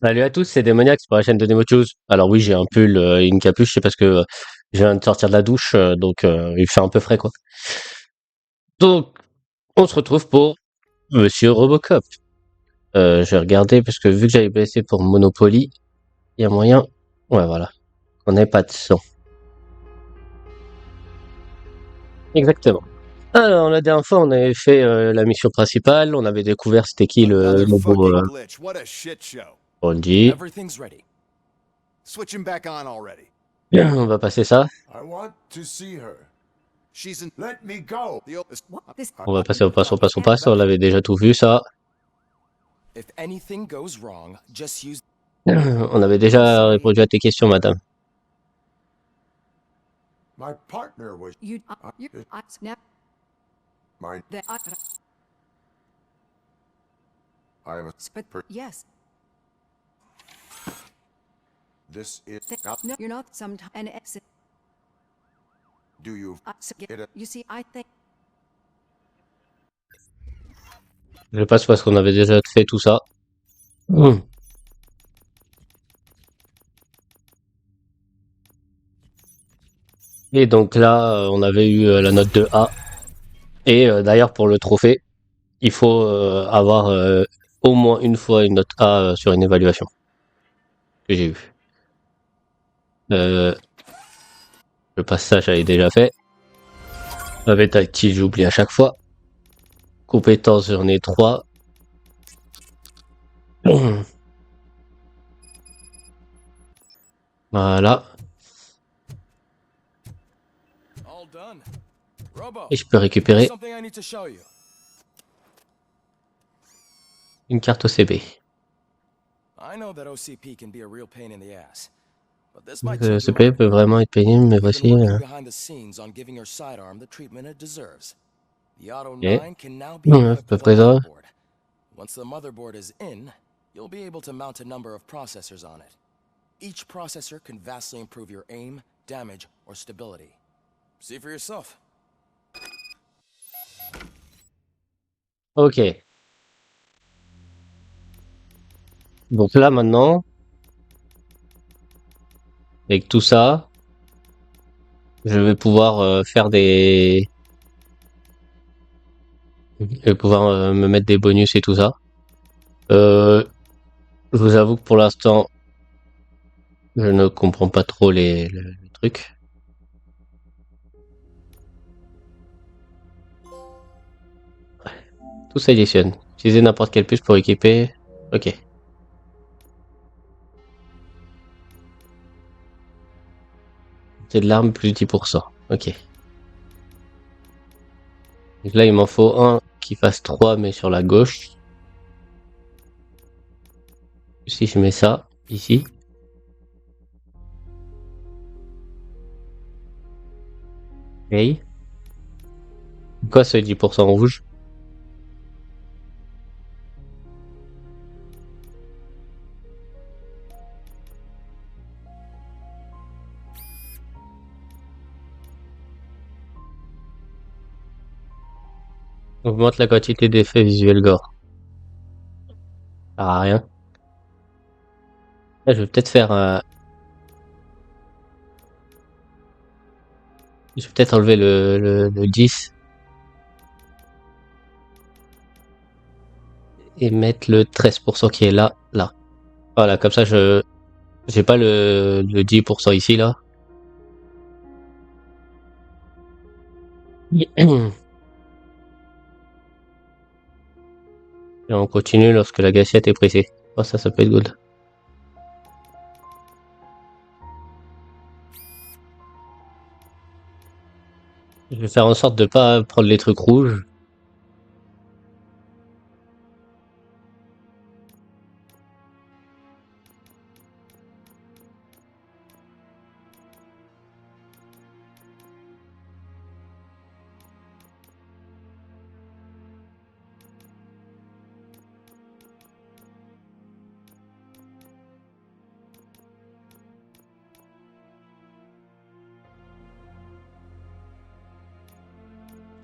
Salut à tous, c'est Démoniax pour la chaîne de Nemochoose. Alors oui, j'ai un pull et une capuche, c'est parce que je viens de sortir de la douche, donc il fait un peu frais quoi. Donc, on se retrouve pour Monsieur Robocop. Je vais regarder parce que vu que j'avais baissé pour Monopoly, il y a moyen. Ouais, voilà. On n'ait pas de sang. Exactement. Alors, la dernière fois, on avait fait la mission principale, on avait découvert c'était qui le Another nouveau fucking glitch. What a shit show. Bondy. Everything's ready. Switch him back on already. On va passer ça. I want to see her. She's in Let me go. the oldest. On va passer au passe, on l'avait déjà tout vu ça. If anything goes wrong, just use. On avait déjà répondu à tes questions, madame. My partner was Snap my. that I'm a. yes. This is. No, you're not. Sometimes and exit. Do you get it? You see, I think Je passe parce qu'on avait déjà fait tout ça. Et donc là, on avait eu la note de A. Et d'ailleurs, pour le trophée, il faut avoir au moins une fois une note A sur une évaluation. Que j'ai eu. Le passage, j'avais déjà fait. Avec actif, j'oublie à chaque fois. Compétences, j'en ai 3. Voilà. All done. Robo, Et je peux récupérer something I need to show you. une carte OCB. I know that OCP can be a real pain in the ass, but this Le might change your OCB mind. peut vraiment être pénible, mais We've voici. been working behind the scenes on giving your sidearm the treatment it deserves. The Auto 9 can now be à equipped peu with a près ça. motherboard. Once the motherboard is in, you'll be able to mount a number of processors on it. Each processor can vastly improve your aim, damage, or stability. See for yourself. Ok. Donc là maintenant, avec tout ça, je vais pouvoir faire des... Je vais pouvoir me mettre des bonus et tout ça. Je vous avoue que pour l'instant, je ne comprends pas trop les trucs. Tout s'additionne. Utiliser n'importe quelle puce pour équiper. Ok. C'est de l'arme plus 10%. Ok. Donc là, il m'en faut un qui fasse 3, mais sur la gauche. Si je mets ça, ici. Ok. Quoi ce 10% rouge? Augmente la quantité d'effets visuels gore. Ça sert à rien. Là, je vais peut-être faire je vais peut-être enlever le 10. Et mettre le 13% qui est là, là. Voilà, comme ça, j'ai pas le 10% ici, là. Et on continue lorsque la gâchette est pressée. Oh, ça peut être good. Je vais faire en sorte de pas prendre les trucs rouges.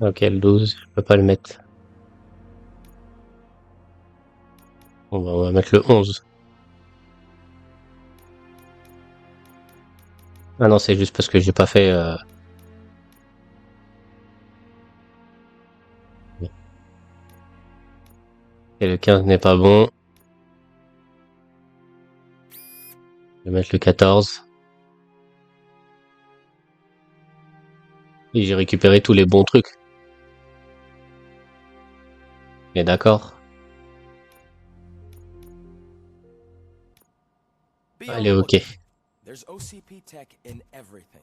Ok, le 12, je peux pas le mettre. On va mettre le 11. Ah non, c'est juste parce que j'ai pas fait... Et le 15 n'est pas bon. Je vais mettre le 14. Et j'ai récupéré tous les bons trucs. Et d'accord. Be on Allez, the ok. lookout. There's OCP tech in everything.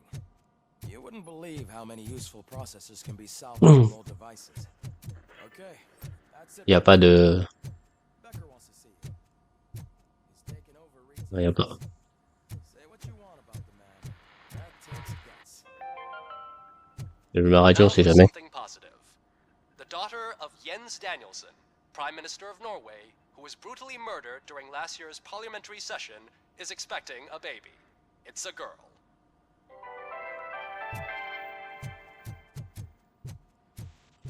You wouldn't believe how many useful processors can be salvaged from old devices. Okay, that's it. Y a pas de... Becker wants to see you. He's taken over Reed's Y a pas... Say what you want about the man. That takes guts. La radio, on Now sait for jamais. something positive. The daughter of Jens Danielsson, Prime Minister of Norway, who was brutally murdered during last year's parliamentary session, is expecting a baby. It's a girl.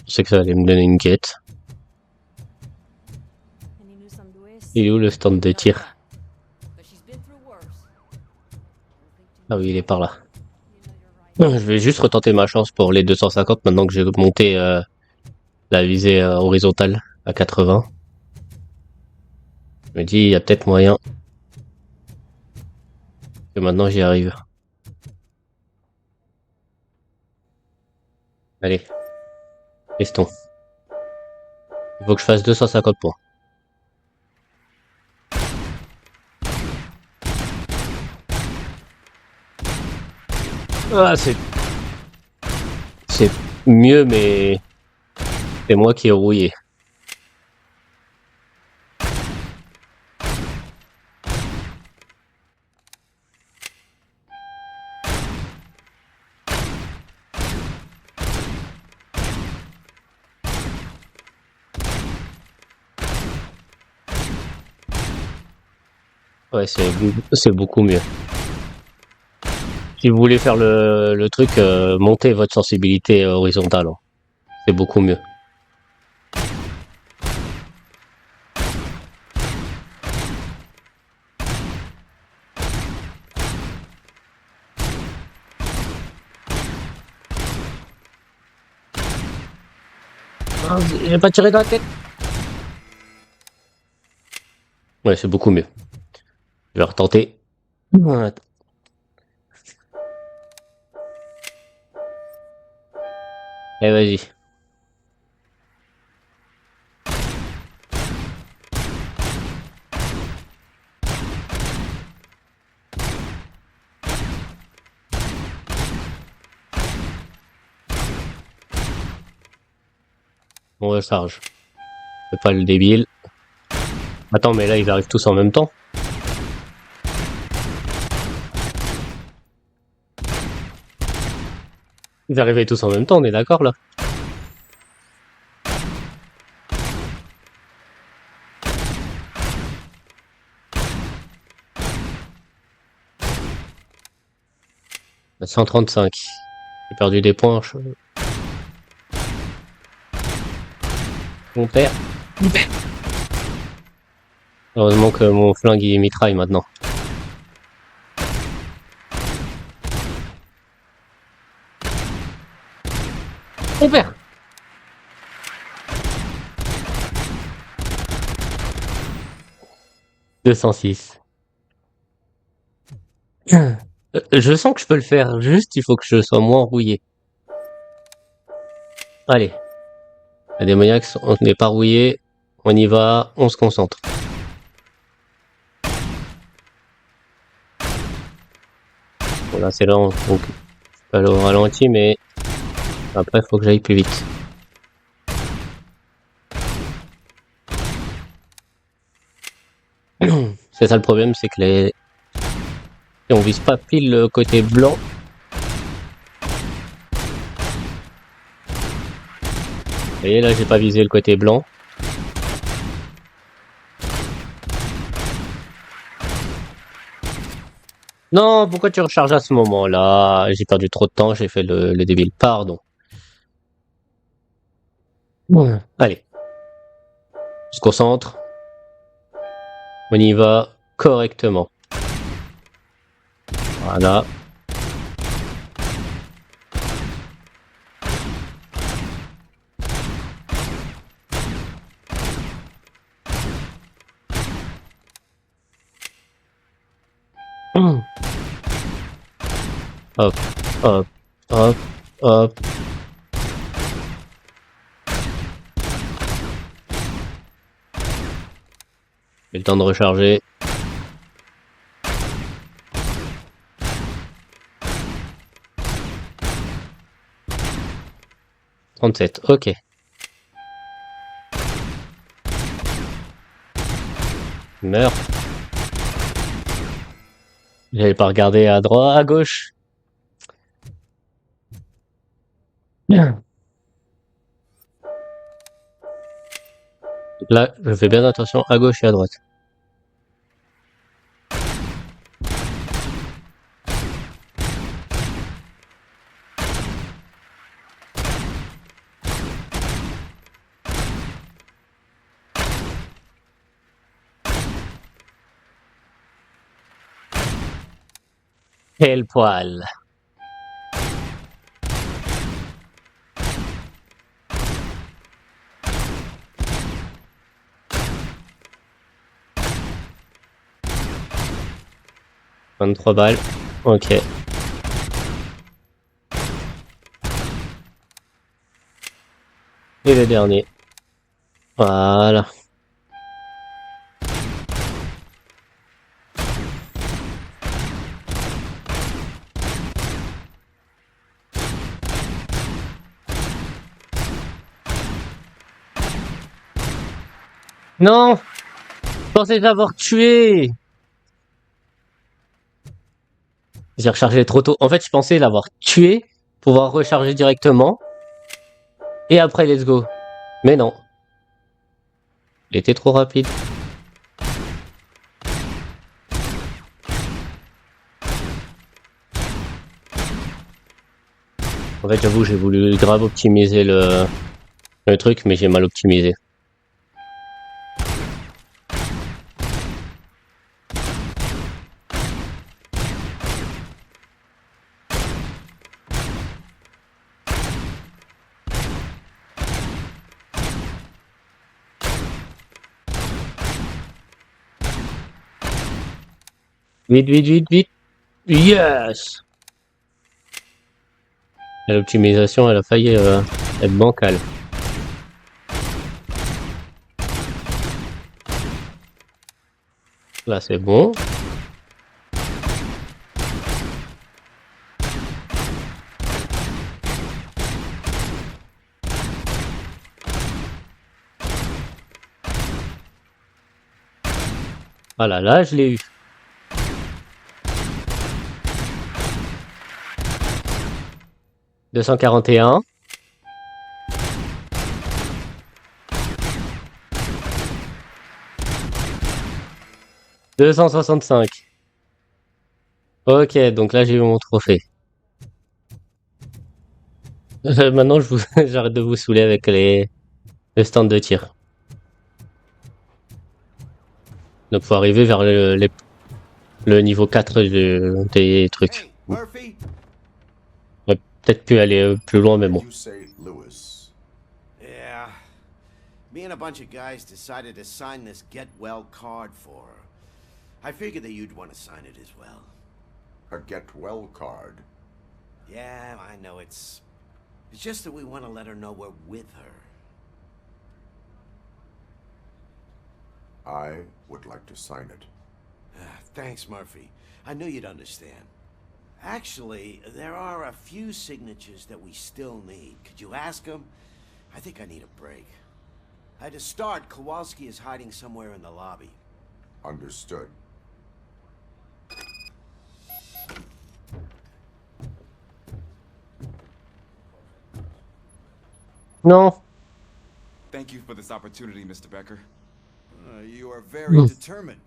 Je sais que ça allait me donner une quête. Il est où le stand de tir? Ah oui, il est par là. Je vais juste retenter ma chance pour les 250 maintenant que j'ai monté la visée horizontale à 80. Je me dis, il y a peut-être moyen que maintenant j'y arrive. Allez, testons. Il faut que je fasse 250 points. Ah, c'est mieux, mais c'est moi qui ai rouillé. Ouais, c'est beaucoup mieux. Si vous voulez faire le truc, montez votre sensibilité horizontale. Hein. C'est beaucoup mieux. Ah, j'ai pas tiré dans la tête. Ouais, c'est beaucoup mieux. Je vais retenter. Voilà. Eh, vas-y. On recharge. Fais pas le débile. Attends, mais là, ils arrivent tous en même temps. Ils arrivaient tous en même temps, on est d'accord, là? À 135. J'ai perdu des points. Mon père. Heureusement que mon flingue il mitraille maintenant. Mon père. « 206. Je sens que je peux le faire, juste il faut que je sois moins rouillé. Allez. La démoniaque, on n'est pas rouillé. On y va, on se concentre. Bon là c'est lent, donc je peux aller au ralenti, mais après il faut que j'aille plus vite. C'est ça le problème, c'est que si on vise pas pile le côté blanc. Et là j'ai pas visé le côté blanc. Non, pourquoi tu recharges à ce moment-là? J'ai perdu trop de temps, j'ai fait le débile, pardon. Ouais. Allez. On se concentre. On y va correctement. Voilà. Hop, hop, hop, hop. J'ai le temps de recharger. « 37, ok. Meurs. J'avais pas regardé à droite, à gauche. Bien. Là, je fais bien attention à gauche et à droite. Quel poil. « 23 balles. Ok. Et le dernier. Voilà. Non! Je pensais l'avoir tué! J'ai rechargé trop tôt. En fait, je pensais l'avoir tué, pouvoir recharger directement. Et après, let's go. Mais non. Il était trop rapide. En fait, j'avoue, j'ai voulu grave optimiser le truc, mais j'ai mal optimisé. Vite, vite, vite, vite. Yes! L'optimisation, elle a failli être bancale. Là, c'est bon. Voilà, là, je l'ai eu. « 241. » 265. Ok, donc là j'ai eu mon trophée. Maintenant j'arrête de vous saouler avec les stands de tir. Donc faut arriver vers le niveau 4 des trucs. Hey, Murphy. On va peut-être plus aller plus loin, mais bon. You say Lewis. Yeah. Me and a bunch of guys decided to sign this get well card for her. I figured that you'd want to sign it as well. A get well card. Yeah, I know it's just that we want to let her know we're with her. I would like to sign it. Thanks, Murphy. I knew you'd understand. Actually, there are a few signatures that we still need. Could you ask them? I think I need a break. To start, Kowalski is hiding somewhere in the lobby. Understood. Non. Thank you for this opportunity, Mr. Becker. You are very determined.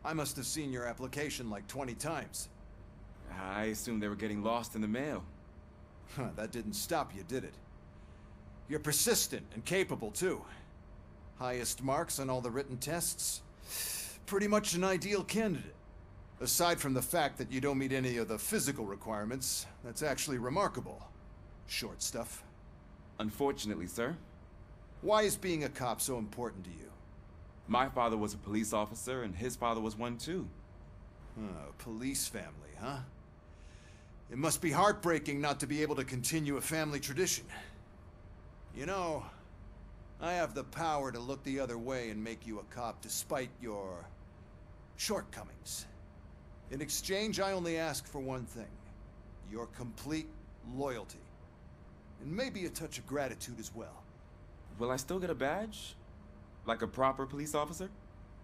I must have seen your application like 20 times. I assumed they were getting lost in the mail. That didn't stop you, did it? You're persistent and capable, too. Highest marks on all the written tests. Pretty much an ideal candidate. Aside from the fact that you don't meet any of the physical requirements, that's actually remarkable. Short stuff. Unfortunately, sir, Why is being a cop so important to you? my father was a police officer and his father was one too. Police family, huh? It must be heartbreaking not to be able to continue a family tradition. You know, I have the power to look the other way and make you a cop despite your shortcomings. In exchange, I only ask for one thing. Your complete loyalty. And maybe a touch of gratitude as well. Will I still get a badge? Like a proper police officer?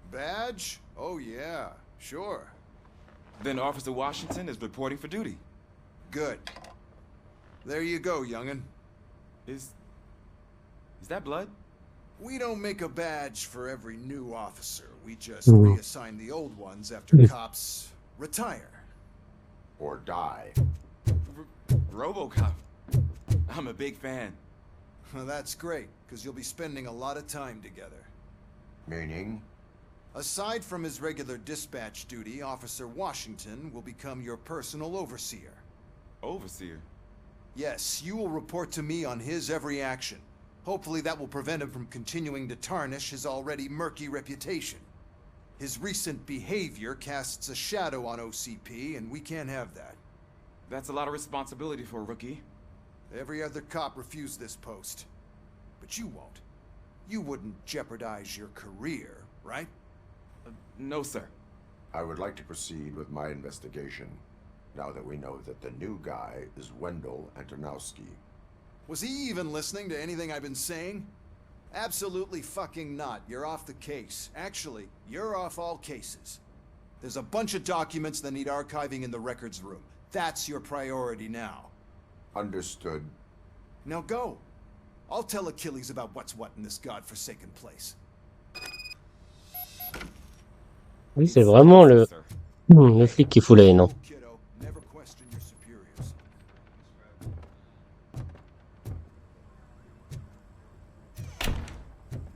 Badge? Oh yeah, sure. Then Officer Washington is reporting for duty. Good. There you go, young'un. Is that blood? We don't make a badge for every new officer. We just reassign the old ones after cops retire. Or die. RoboCop. I'm a big fan. Well, that's great, because you'll be spending a lot of time together. Meaning? Aside from his regular dispatch duty, Officer Washington will become your personal overseer. Overseer? Yes, you will report to me on his every action. Hopefully that will prevent him from continuing to tarnish his already murky reputation. His recent behavior casts a shadow on OCP, and we can't have that. That's a lot of responsibility for a rookie. Every other cop refused this post. But you won't. You wouldn't jeopardize your career, right? No, sir. I would like to proceed with my investigation, now that we know that the new guy is Wendell Antonowski. Was he even listening to anything I've been saying? Absolutely fucking not. You're off the case. Actually, you're off all cases. There's a bunch of documents that need archiving in the records room. That's your priority now. Understood. Now go. I'll tell Achilles about what's what in this godforsaken place. Oui, c'est vraiment le flic qui fout la haine. Hein. Oh, kiddo, never question your superiors.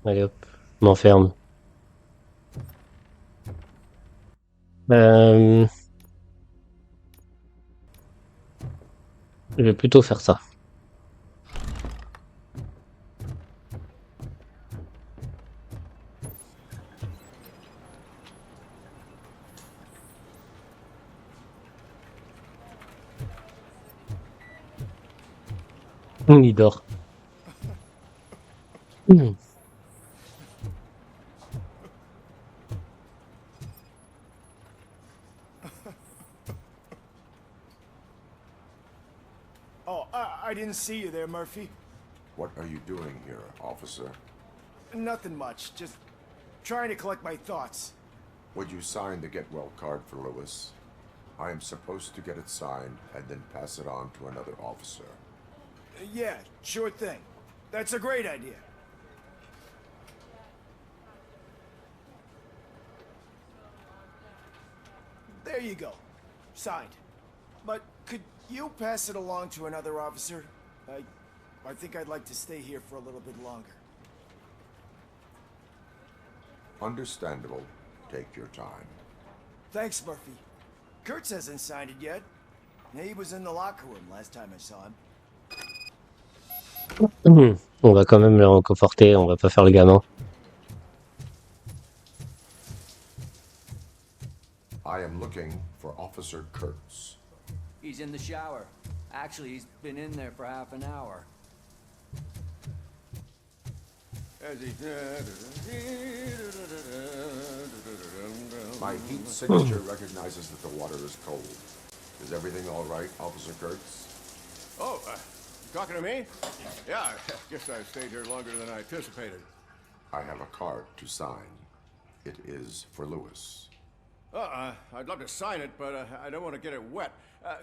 Allez hop, je m'enferme. Je vais plutôt faire ça. Il dort. Oh, I didn't see you there, Murphy. What are you doing here, officer? Nothing much, just trying to collect my thoughts. Would you sign the get well card for Lewis? I am supposed to get it signed and then pass it on to another officer. Yeah, sure thing. That's a great idea. There you go. Signed. But could you pass it along to another officer? I think I'd like to stay here for a little bit longer. Understandable. Take your time. Thanks, Murphy. Kurtz hasn't signed it yet. He was in the locker room last time I saw him. On va quand même le reconforter, on va pas faire le gamin. I am looking for Officer Kurtz. He's in the shower. Actually, he's been in there for half an hour. My heat signature recognizes that the water is cold. Is everything all right, Officer Kurtz? Oh, talking to me? Yeah, I guess I stayed here longer than I anticipated. I have a card to sign. It is for Lewis. I'd love to sign it, but I don't want to get it wet.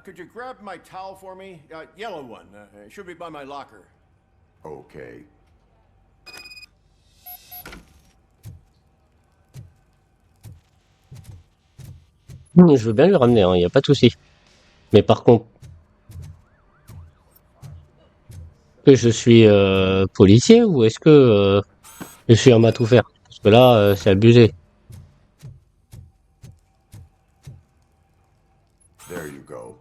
Could you grab my towel for me? Yellow one. It should be by my locker. Okay. Je veux bien lui ramener, il n'y a pas de souci. Mais par contre, que je suis policier ou est-ce que je suis un à tout faire? Parce que là, c'est abusé. There you go.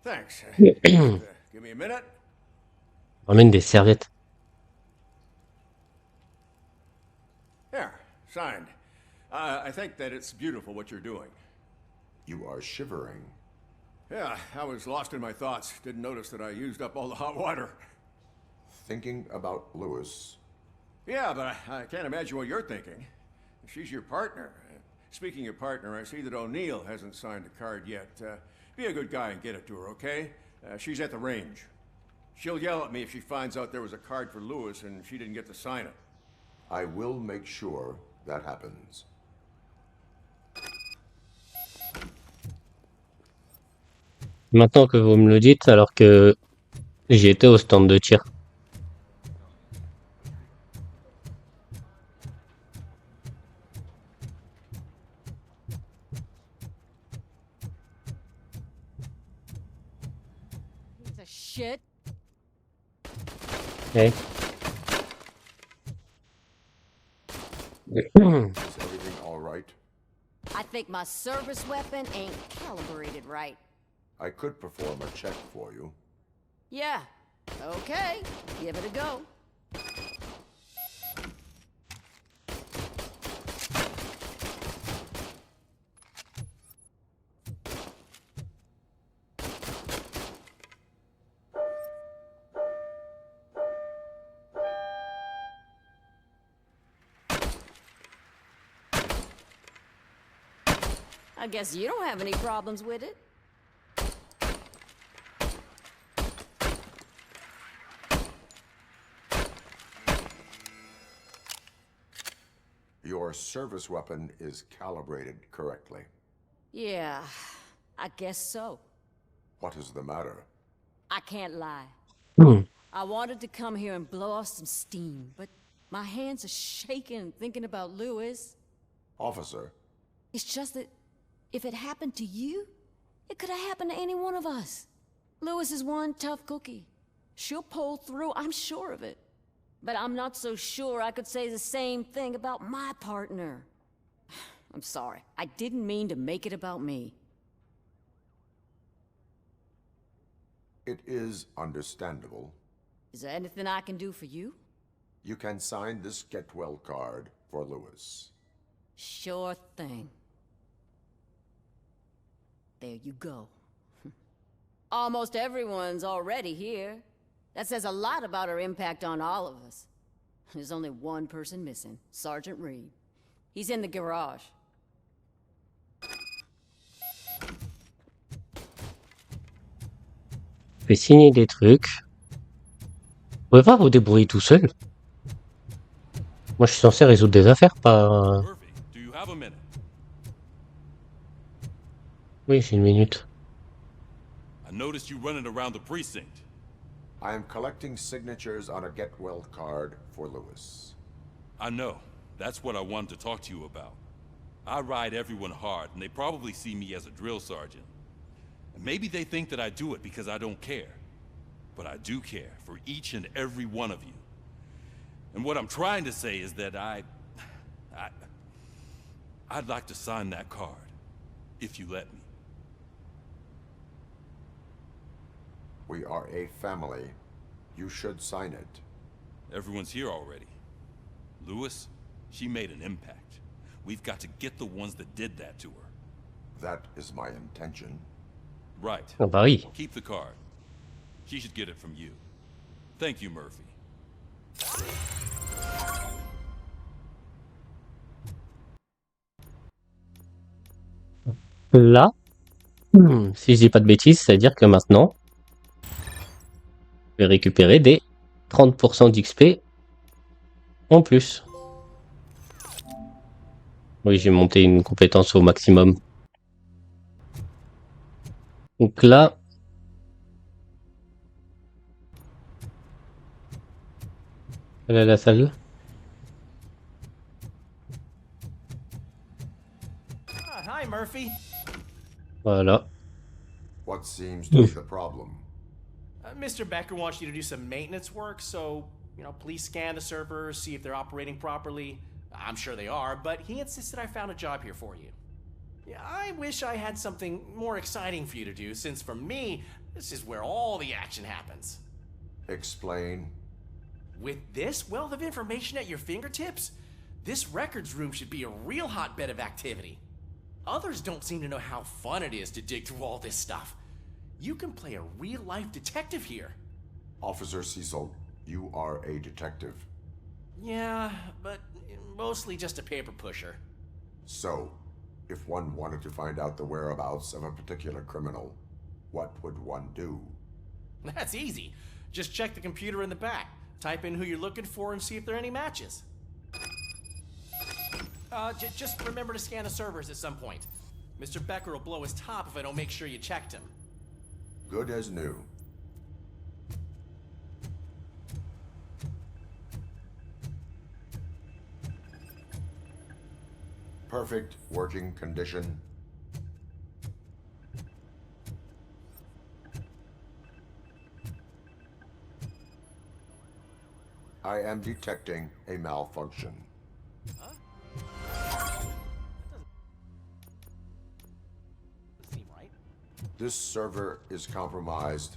Thanks. Give me a minute. Ramène des serviettes. Here, signed. I think that it's beautiful what you're doing. You are shivering. Yeah, I was lost in my thoughts. Didn't notice that I used up all the hot water. Thinking about Lewis. Yeah, but I can't imagine what you're thinking. She's your partner. Speaking of partner, I see that O'Neill hasn't signed a card yet. Be a good guy and get it to her, okay? She's at the range. She'll yell at me if she finds out there was a card for Lewis and she didn't get to sign it. I will make sure that happens. Maintenant que vous me le dites, alors que j'y étais au stand de tir. Piece of shit. Hey. Is everything all right? I think my service weapon ain't calibrated right. I could perform a check for you. Yeah. Okay. Give it a go. I guess you don't have any problems with it. Your service weapon is calibrated correctly. Yeah, I guess so. What is the matter? I can't lie. I wanted to come here and blow off some steam, but my hands are shaking thinking about Lewis. Officer. It's just that if it happened to you, it could have happened to any one of us. Lewis is one tough cookie. She'll pull through, I'm sure of it. But I'm not so sure I could say the same thing about my partner. I'm sorry. I didn't mean to make it about me. It is understandable. Is there anything I can do for you? You can sign this Get Well card for Lewis. Sure thing. There you go. Almost everyone's already here. That says a lot about her impact on all of us. There's only one person missing, Sergeant Reed. He's in the garage. Fais signer des trucs. Vous pouvez pas vous débrouiller tout seul. Moi, je suis censé résoudre des affaires, pas... Murphy, do you have a minute? Oui, j'ai une minute. I noticed you running around the precinct. I am collecting signatures on a Get Well card for Lewis. I know. That's what I wanted to talk to you about. I ride everyone hard, and they probably see me as a drill sergeant. And maybe they think that I do it because I don't care. But I do care for each and every one of you. And what I'm trying to say is that I'd like to sign that card, if you let me. We are a family. You should sign it. Everyone's here already. Lewis, she made an impact. We've got to get the ones that did that to her. That is my intention. Right. Ah bah oui. Keep the card. She should get it from you. Thank you, Murphy. Là, si je dis pas de bêtises, c'est-à-dire que maintenant, je vais récupérer des 30% d'XP en plus. Oui, j'ai monté une compétence au maximum. Donc là... Elle est à la salle. Hi, Murphy. Voilà. What seems to be the problem? Mr. Becker wants you to do some maintenance work, so, please scan the servers, see if they're operating properly. I'm sure they are, but he insisted I found a job here for you. Yeah, I wish I had something more exciting for you to do, since for me, this is where all the action happens. Explain. With this wealth of information at your fingertips, this records room should be a real hotbed of activity. Others don't seem to know how fun it is to dig through all this stuff. You can play a real-life detective here. Officer Cecil, you are a detective. Yeah, but mostly just a paper pusher. So, if one wanted to find out the whereabouts of a particular criminal, what would one do? That's easy. Just check the computer in the back. Type in who you're looking for and see if there are any matches. Just remember to scan the servers at some point. Mr. Becker will blow his top if I don't make sure you checked him. Good as new. Perfect working condition. I am detecting a malfunction. This server is compromised.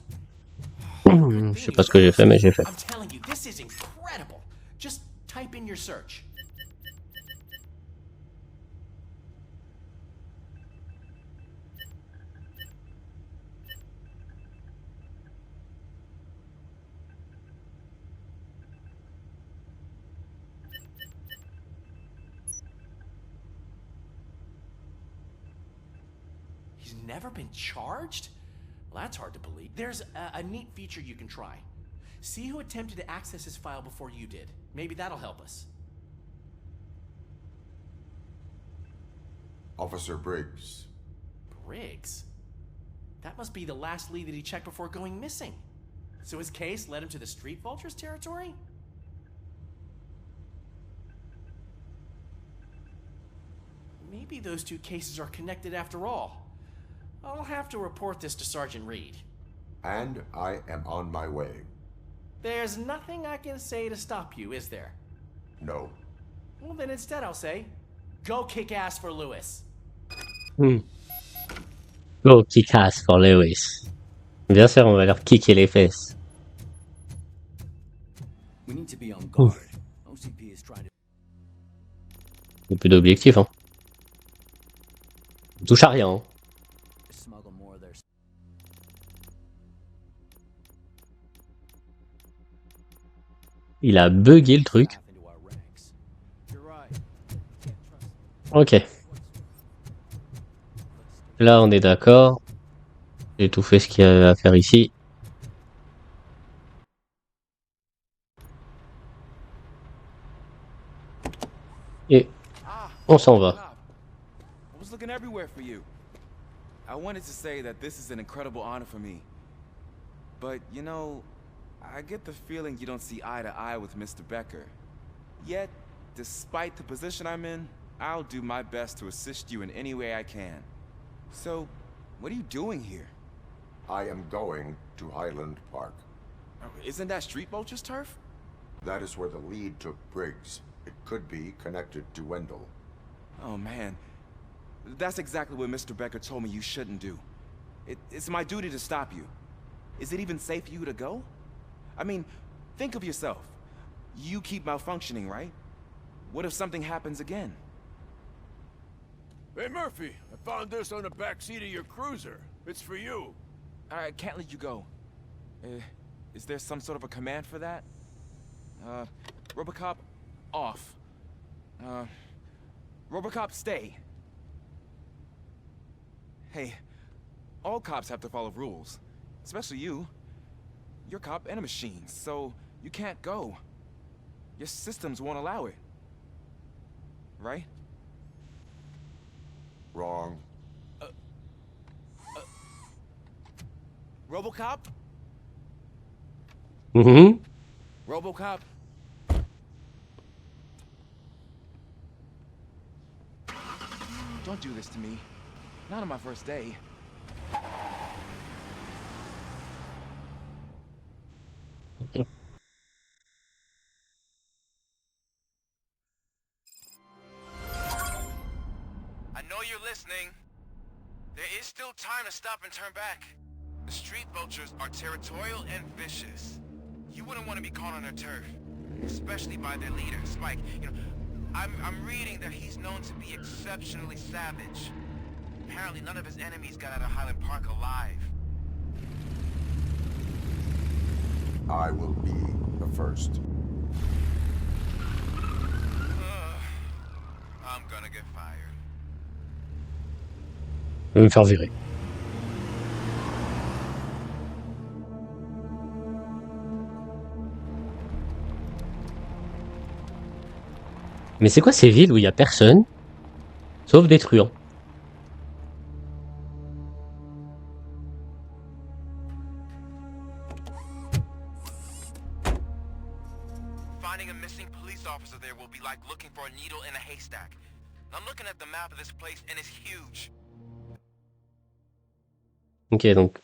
Je sais pas ce que j'ai fait, mais j'ai fait. I'm telling you, this is incredible. Just type in your search. He's never been charged? Well, that's hard to believe. There's a neat feature you can try. See who attempted to access his file before you did. Maybe that'll help us. Officer Briggs. Briggs? That must be the last lead that he checked before going missing. So his case led him to the Street Vultures territory? Maybe those two cases are connected after all. I'll have to report this to Sergeant Reed. And I am on my way. There's nothing I can say to stop you, is there? No. Well, then instead I'll say, go kick ass for Lewis. Go kick ass for Lewis. Bien sûr, on va leur kicker les fesses. We need to be on guard. OCP is trying to... Il n'y a plus d'objectif, hein. On touche à rien, hein. smuggle more of their... Il a bugué le truc. Ok. Là, on est d'accord. J'ai tout fait ce qu'il y avait à faire ici. Et on s'en va. I was looking everywhere for you. I wanted to say that this is an incredible honor for me. But, you know, I get the feeling you don't see eye to eye with Mr. Becker. Yet, despite the position I'm in, I'll do my best to assist you in any way I can. So, what are you doing here? I am going to Highland Park. Isn't that Street Vulture's turf? That is where the lead took Briggs. It could be connected to Wendell. Oh man, that's exactly what Mr. Becker told me you shouldn't do. It's my duty to stop you. Is it even safe for you to go? I mean, think of yourself. You keep malfunctioning, right? What if something happens again? Hey, Murphy, I found this on the back seat of your cruiser. It's for you. I can't let you go. Is there some sort of a command for that? Robocop, off. Robocop, stay. Hey, all cops have to follow rules. Especially you. You're a cop and a machine, so you can't go. Your systems won't allow it. Right? Wrong. Robocop? Robocop? Don't do this to me. Not on my first day. I know you're listening. There is still time to stop and turn back. The Street Vultures are territorial and vicious. You wouldn't want to be caught on their turf, especially by their leader, Spike. You know, I'm reading that he's known to be exceptionally savage. Apparently none of his enemies got out of Highland Park alive. I will be the first. I'm gonna get fired. Je vais me faire virer. Mais c'est quoi ces villes où il y a personne, sauf des truands? Finding a missing police officer there will be like looking for a needle in a haystack. I'm looking at the map of this place and it's huge. Ok, donc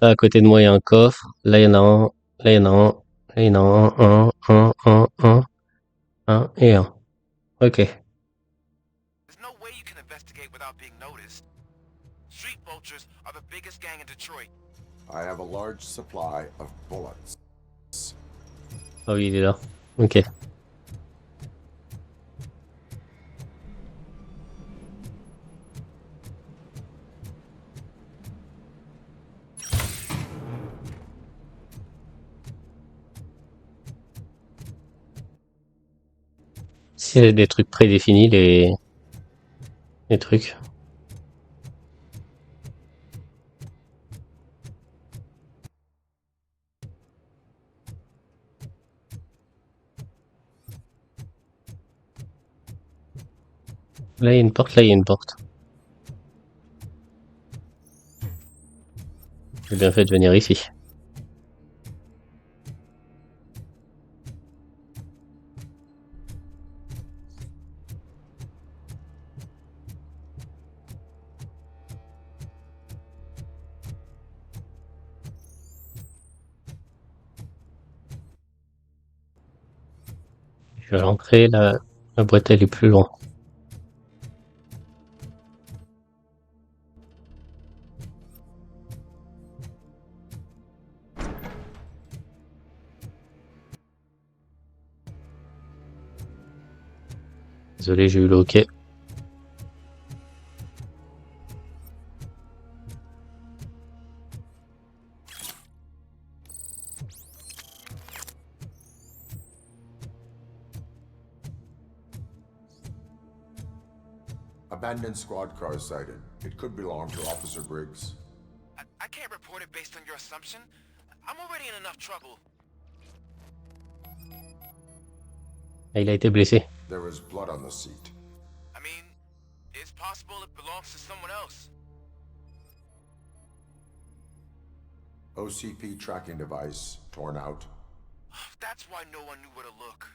là à côté de moi il y a un coffre, là il y en a un, là il y en a un, là il y en a un et un. Ok. There's no way you can investigate without being noticed. Street vultures are the biggest gang in Detroit. I have a large supply of bullets. Ah oui, il est là. Ok. Si c'est des trucs prédéfinis, les trucs. Là il y a une porte, là il y a une porte. J'ai bien fait de venir ici. Je vais rentrer, la boîte elle est plus loin. Désolé, j'ai eu le OK. Abandoned squad car sighted. It could belong to Officer Briggs. I can't report it based on your assumption. I'm already in enough trouble. Il a été blessé. There is blood on the seat. I mean, it's possible it belongs to someone else. OCP tracking device torn out. That's why no one knew where to look.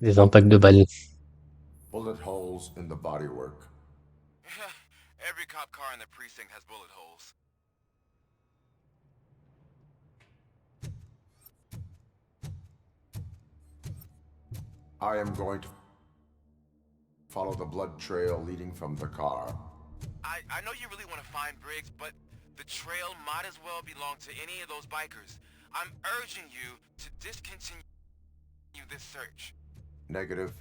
Des impacts de balles. Bullet holes in the bodywork. Every cop car in the precinct has bullet holes. I am going to follow the blood trail leading from the car. I know you really want to find Briggs, but the trail might as well belong to any of those bikers. I'm urging you to discontinue this search. Negative.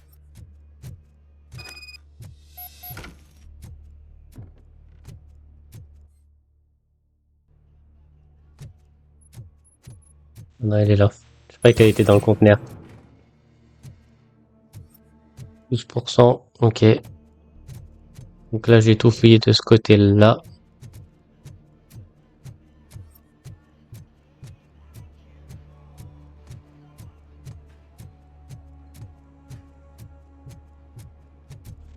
Non, elle est là. Je sais pas qu'elle était dans le conteneur. 12%, ok. Donc là j'ai tout fouillé de ce côté-là.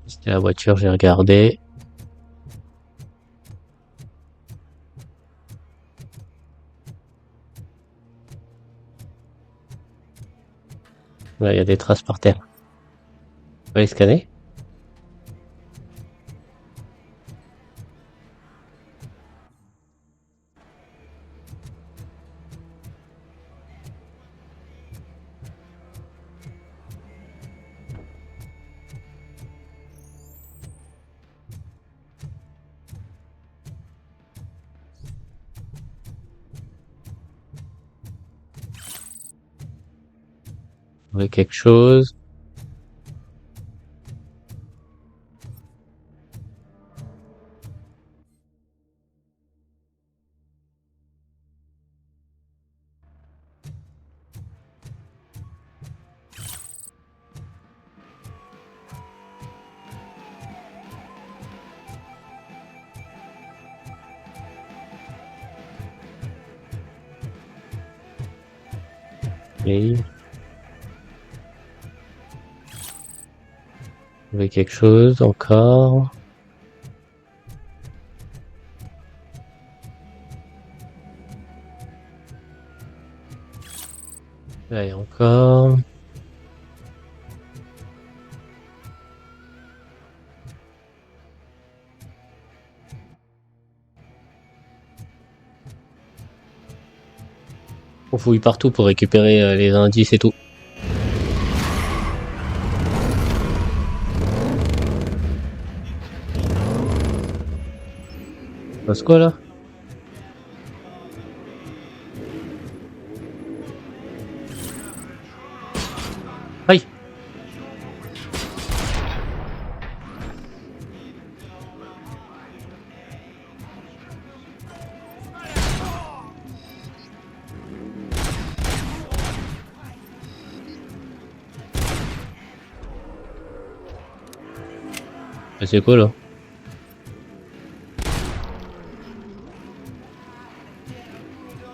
C'était la voiture, j'ai regardé. Là il y a des traces par terre. On va les scanner. On voit quelque chose. Play. Trouver quelque chose encore. Là, et encore. On fouille partout pour récupérer les indices et tout. Passe quoi là? Aïe! C'est quoi là?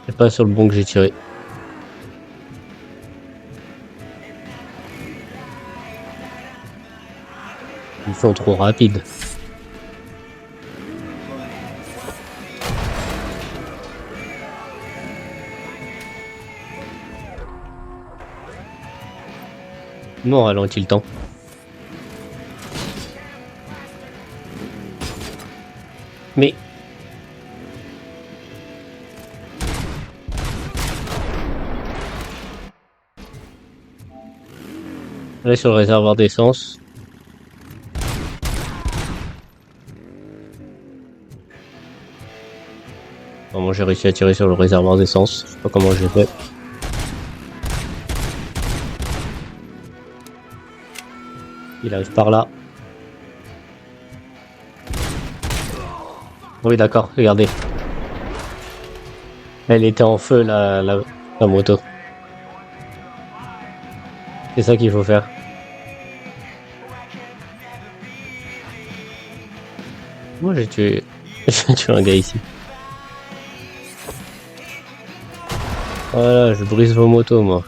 C'est pas sur le bon que j'ai tiré. Ils sont trop rapides. Non, on ralentit le temps. Mais... Là sur le réservoir d'essence. Bon, moi j'ai réussi à tirer sur le réservoir d'essence. Je sais pas comment j'ai fait. Il arrive par là. Oui d'accord, regardez. Elle était en feu la moto. C'est ça qu'il faut faire. Moi j'ai tué... j'ai tué un gars ici. Voilà, je brise vos motos moi.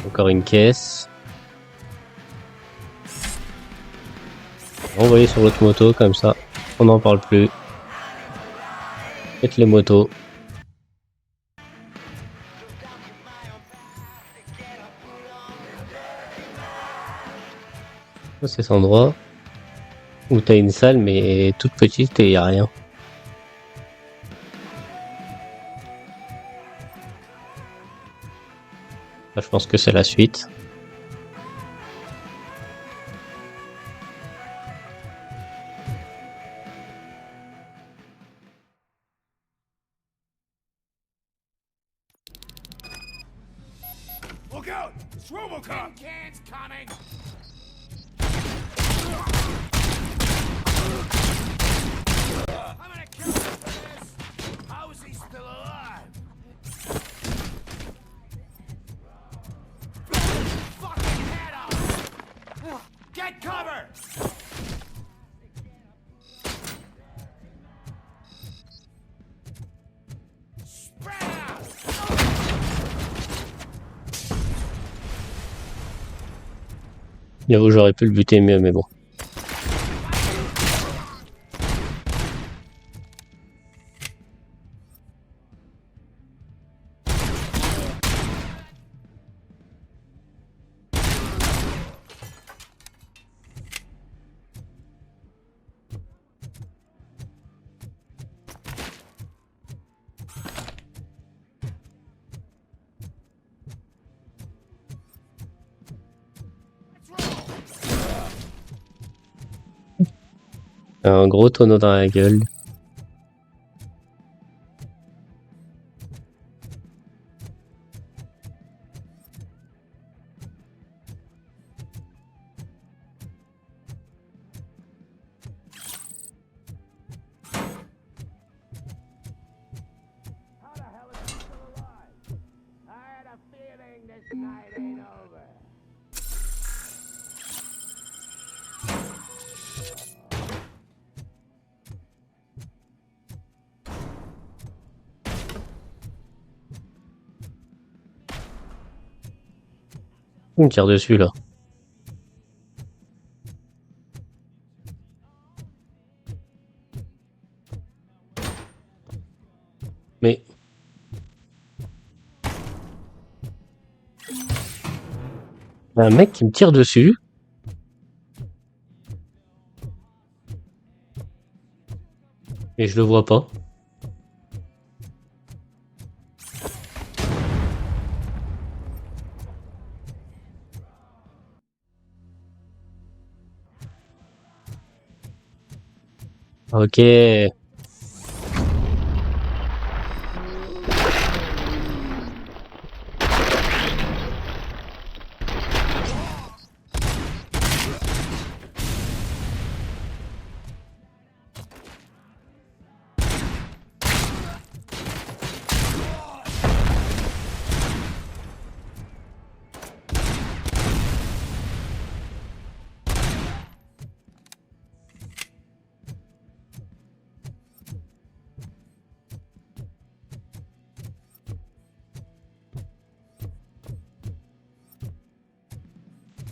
Encore une caisse. Envoyer sur l'autre moto comme ça. On n'en parle plus. Faites les motos. C'est cet endroit où t'as une salle mais toute petite et y a rien. Là, je pense que c'est la suite. Look out! It's Robocop! Cans coming! I'm gonna kill him for this! How is he still alive? Fucking head off! Get cover! Spread out! J'avoue, j'aurais pu le buter mieux, mais bon. Un gros tonneau dans la gueule. How the hell is he still alive? I had a feeling this night ain't over. Il me tire dessus là. Mais... un mec qui me tire dessus. Et je le vois pas. Ok.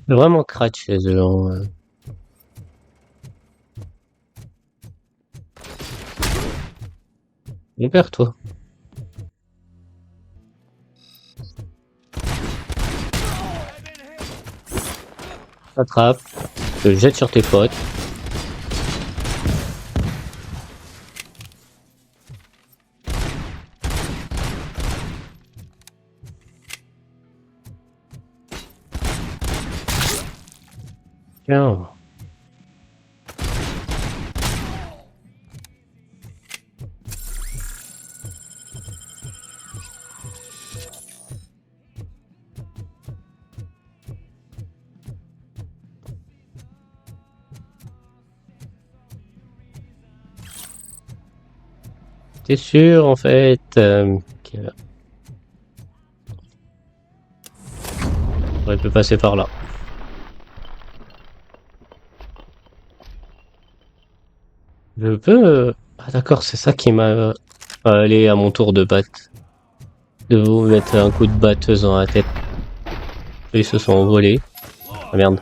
C'est vraiment crade chez eux. Hein. Mon père, toi. Attrape. Je te jette sur tes potes. Tiens. T'es sûr en fait on peut passer par là. Je peux... Ah d'accord, c'est ça qui m'a... Allez, à mon tour de batte. De vous mettre un coup de batteuse dans la tête. Ils se sont envolés. Ah merde.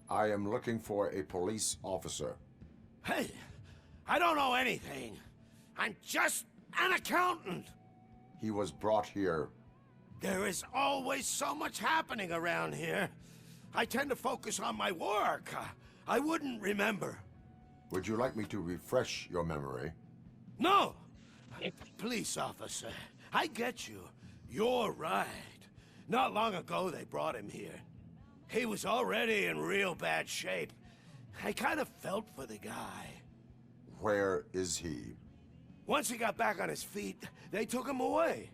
I am looking for a police officer. Hey, I don't know anything. I'm just an accountant. He was brought here. There is always so much happening around here. I tend to focus on my work. I wouldn't remember. Would you like me to refresh your memory? No! Police officer, I get you. You're right. Not long ago they brought him here. He was already in real bad shape. I kind of felt for the guy. Where is he? Once he got back on his feet, they took him away.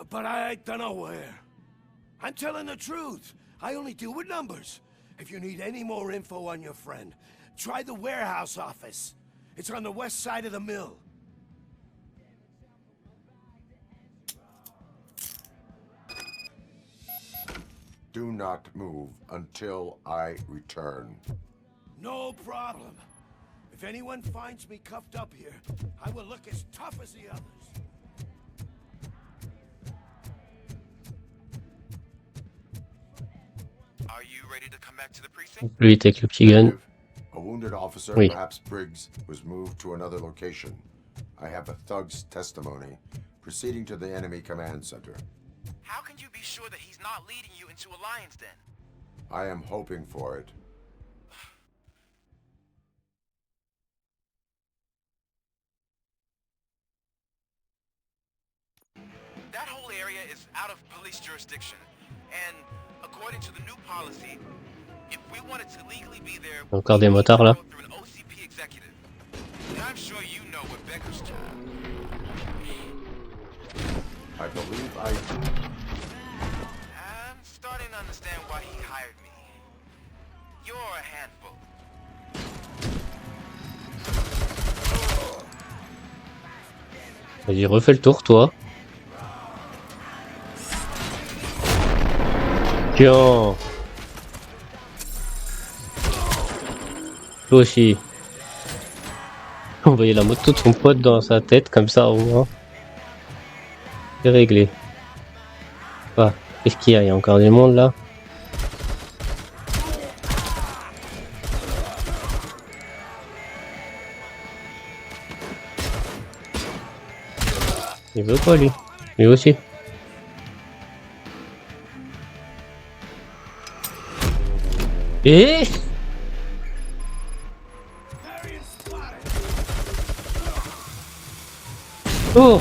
But I don't know where. I'm telling the truth. I only deal with numbers. If you need any more info on your friend, try the warehouse office. It's on the west side of the mill. Do not move until I return. No problem. If anyone finds me cuffed up here, I will look as tough as the others. Are you ready to come back to the precinct? Lui avec le petit gun. A wounded officer, Oui. perhaps Briggs, was moved to another location. I have a thug's testimony, proceeding to the enemy command center. How can you be sure that he's not leading you into a lion's den? I am hoping for it. That whole area is out of police jurisdiction, and according to the new policy, if we wanted to legally be there, Encore des motards là. through an OCP executive. And I'm sure you know what Becker's told. I believe I'm starting to understand why he hired me. You're a handful. Vas-y, refais le tour, toi. Tiens. Toi aussi. Envoyer la moto de son pote dans sa tête, comme ça, au moins. C'est réglé. Ah, qu'est-ce qu'il y a? Il y a encore du monde là. Il veut pas lui. Lui aussi. Et oh,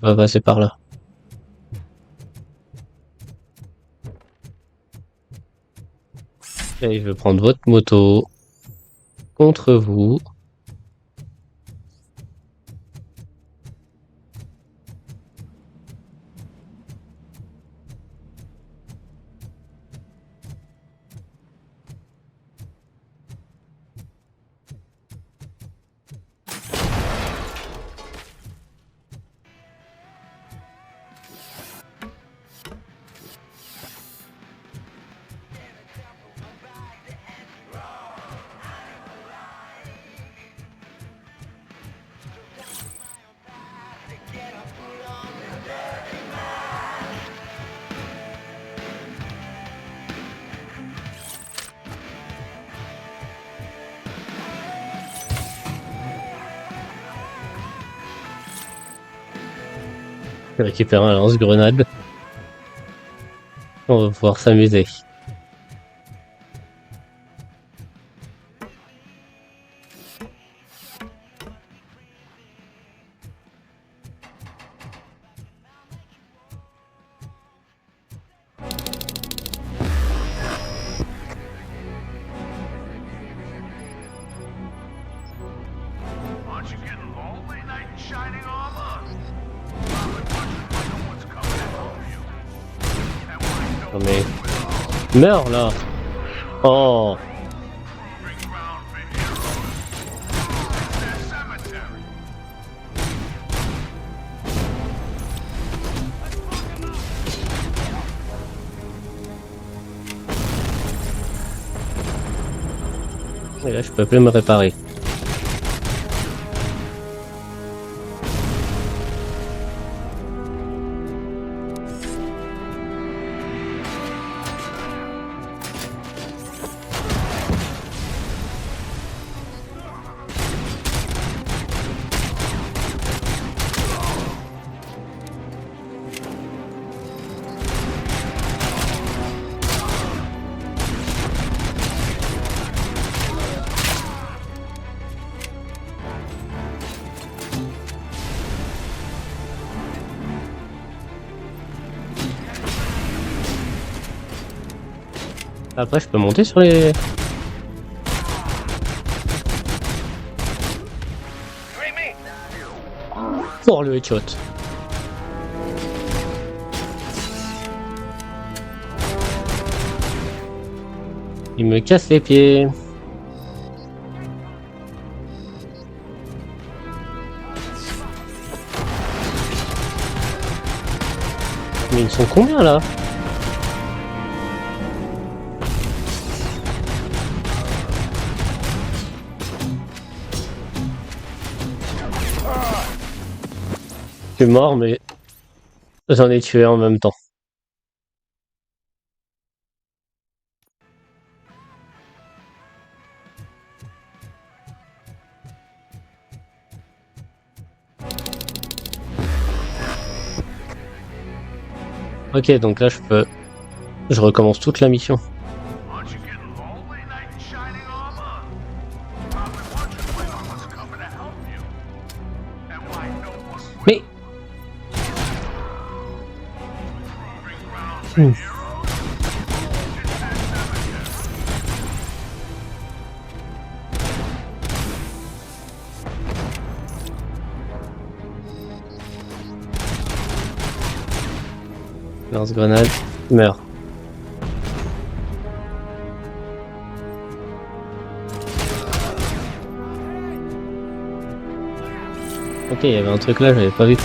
on va passer par là. Et je vais prendre votre moto contre vous. Je vais récupérer un lance-grenade. On va pouvoir s'amuser. Non mais... Meurs là. Oh. Et là je peux plus me réparer. Après je peux monter sur les... Oh le headshot. Il me casse les pieds. Mais ils sont combien là? Je suis mort mais j'en ai tué en même temps. Ok, donc là je recommence toute la mission. Mais Lance-grenade, meurt. Ok, il y avait un truc là, j'avais pas vu.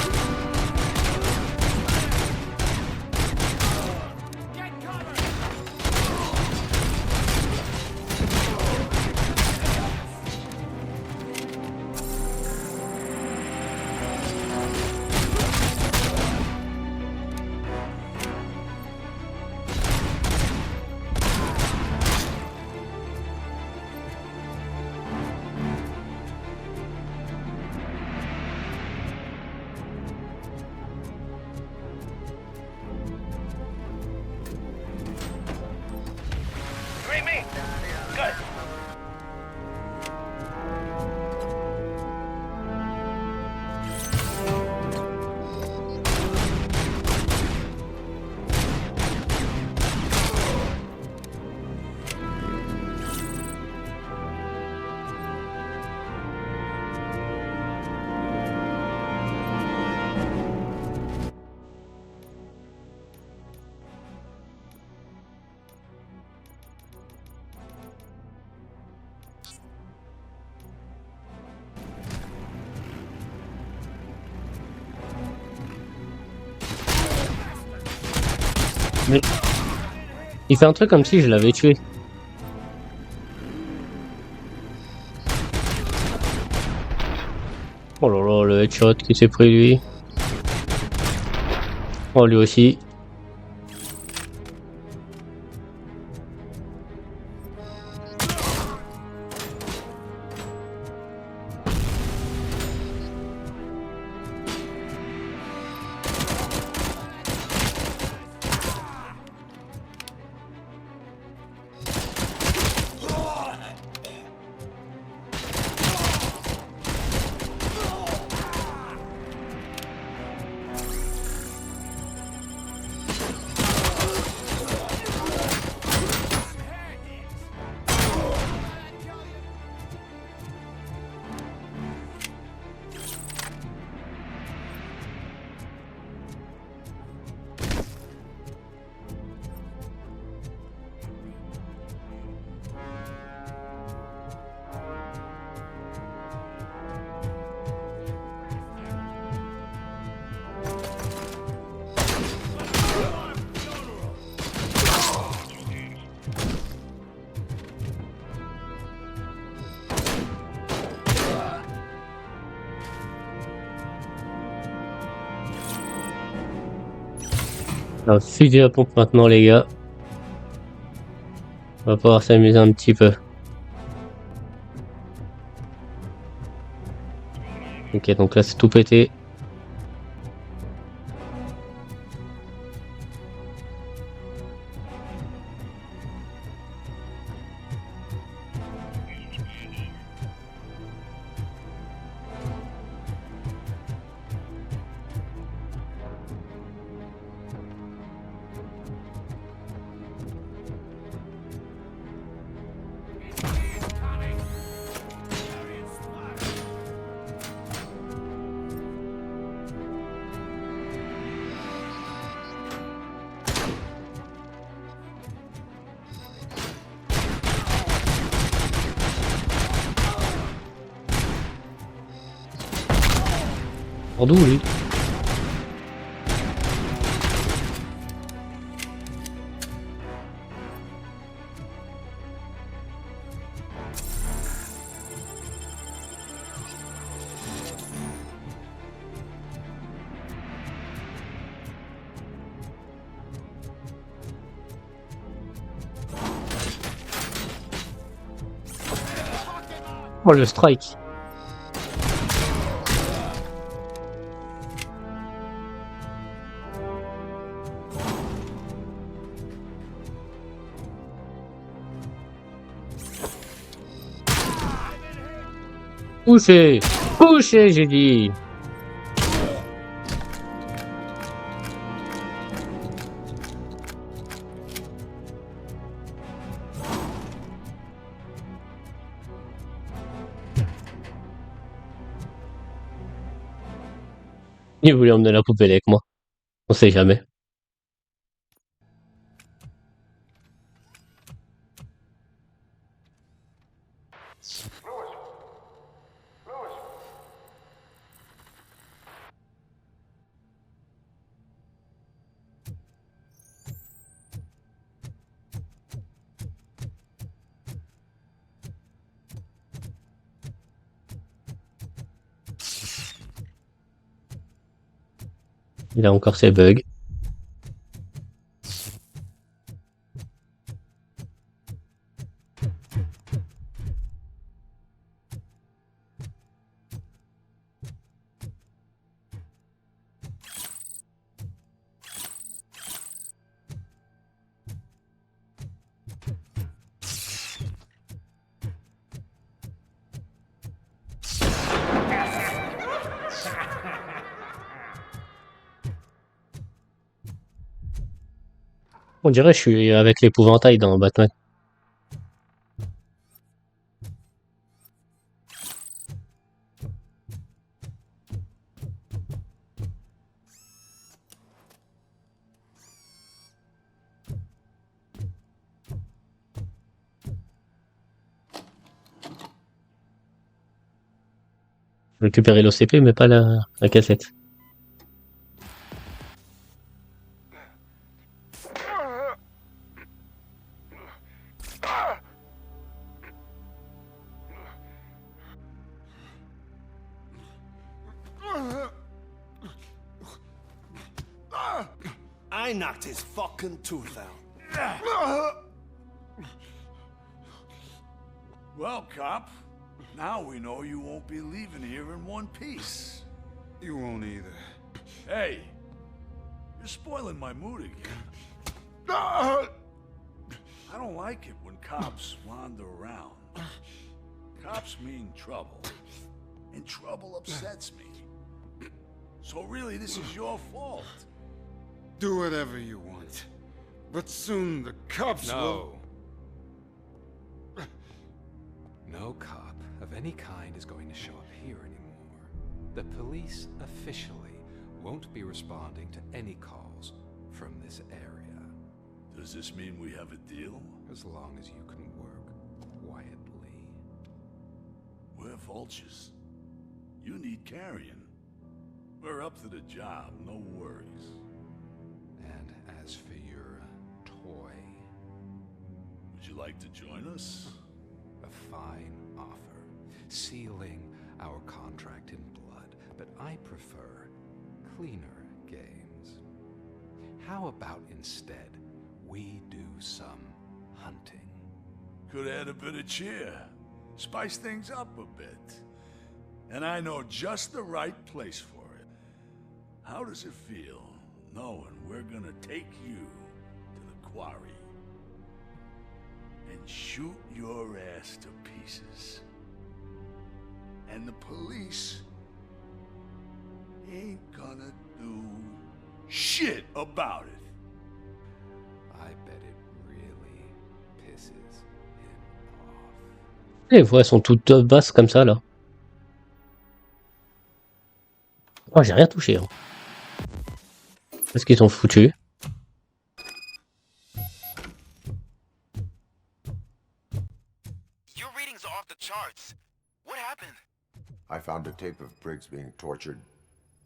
Mais... il fait un truc comme si je l'avais tué. Oh là là, le headshot qui s'est pris lui. Oh lui aussi. On va fusil à pompe maintenant les gars. On va pouvoir s'amuser un petit peu. Ok, donc là c'est tout pété. D'où lui? Oh le strike. Poussez! Poussez, j'ai dit! Il voulait emmener la poubelle avec moi. On sait jamais. Il a encore ses bugs. On dirait que je suis avec l'épouvantail dans Batman. Récupérer l'OCP mais pas la cassette. I knocked his fucking tooth out. Well, cop, now we know you won't be leaving here in one piece. You won't either. Hey, you're spoiling my mood again. I don't like it when cops wander around. Cops mean trouble, and trouble upsets me. So really, this is your fault. Do whatever you want. But soon the cops will... No cop of any kind is going to show up here anymore. The police officially won't be responding to any calls from this area. Does this mean we have a deal? As long as you can work quietly. We're vultures. You need carrion. We're up to the job, no worries. And as for your toy... Would you like to join us? A fine offer, sealing our contract in blood, but I prefer cleaner games. How about instead we do some hunting? Could add a bit of cheer, spice things up a bit. And I know just the right place for it. How does it feel knowing we're gonna take you to the quarry and shoot your ass to pieces? And the police ain't gonna do shit about it. I bet it really pisses him off. Les voix sont toutes basses comme ça là. Oh, j'ai rien touché. Hein. Est-ce qu'ils sont foutus? Your readings are off the charts. What happened? I found a tape of Briggs being tortured.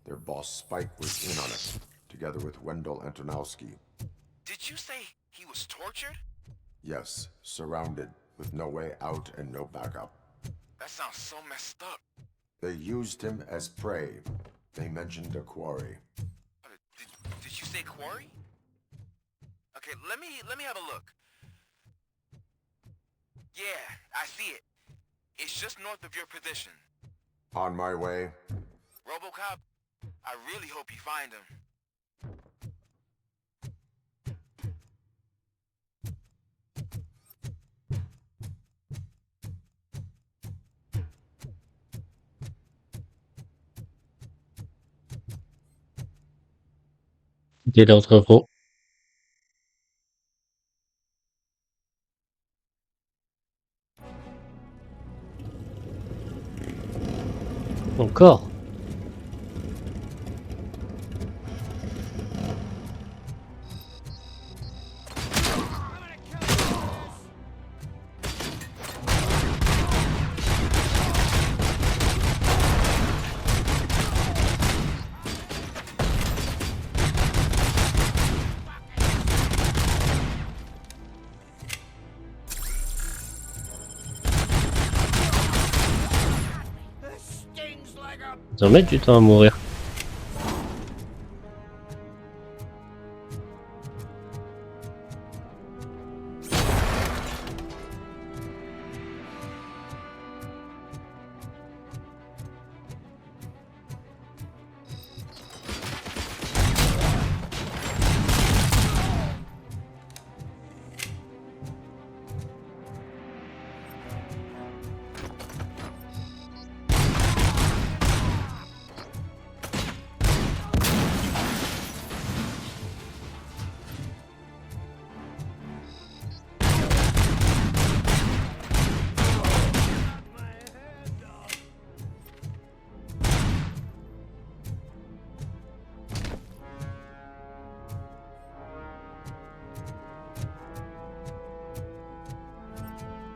Their boss Spike was in on it, together with Wendell Antonowski. Did you say he was tortured? Yes, surrounded, with no way out and no backup. That sounds so messed up. They used him as prey. They mentioned a quarry. Did you say quarry? Okay, let me have a look. Yeah, I see it. It's just north of your position. On my way. RoboCop, I really hope you find him. Des l'autre héros. Encore. Ils vont mettre du temps à mourir.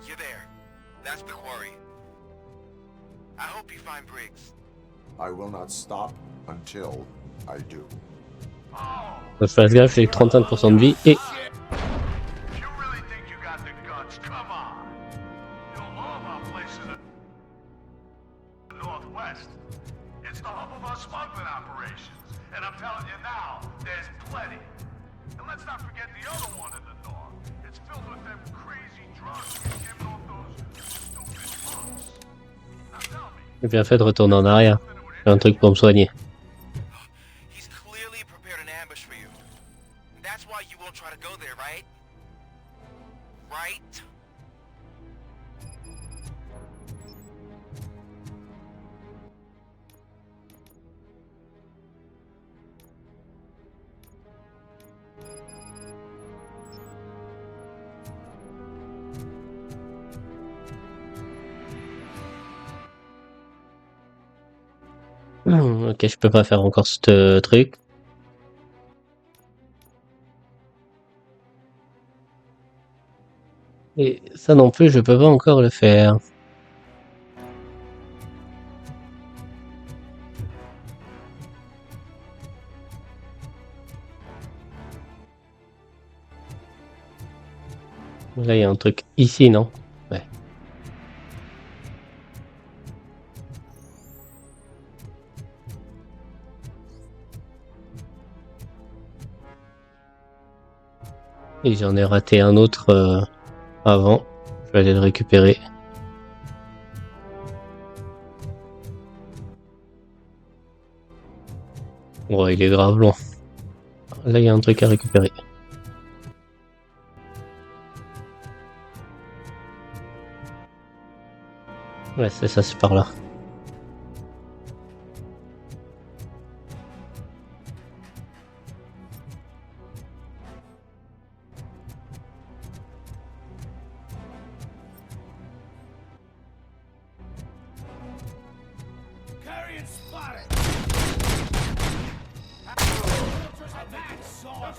You're there. That's the quarry. I hope you find Briggs. I will not stop until I do. Faut faire gaffe, j'ai 35% de vie et... Northwest. It's the hub of our smuggling operations. And I'm telling you now, there's plenty. And let's not forget the other one in the north. It's filled with them crazy drugs we've given off those stupid punks. Now tell me. J'ai bien fait de retourner en arrière. J'ai un truc pour me soigner. He's clearly prepared an ambush for you. That's why you won't try to go there, right? Right? Ok, je peux pas faire encore ce truc. Et ça non plus, je peux pas encore le faire. Là, il y a un truc ici, non? Ouais. Et j'en ai raté un autre avant. Je vais aller le récupérer. Ouais, il est grave long. Là, il y a un truc à récupérer. Ouais, c'est ça, c'est par là. Carrion spotted! Attack sword!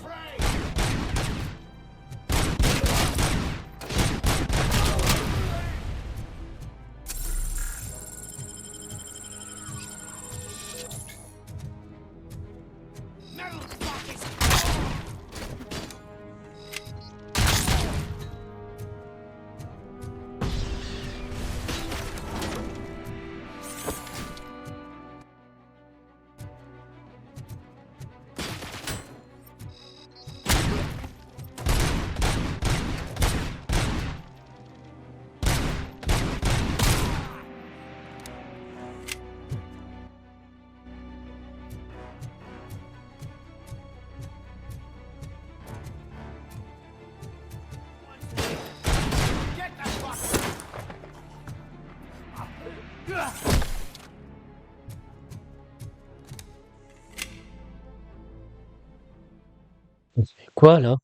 Quoi là?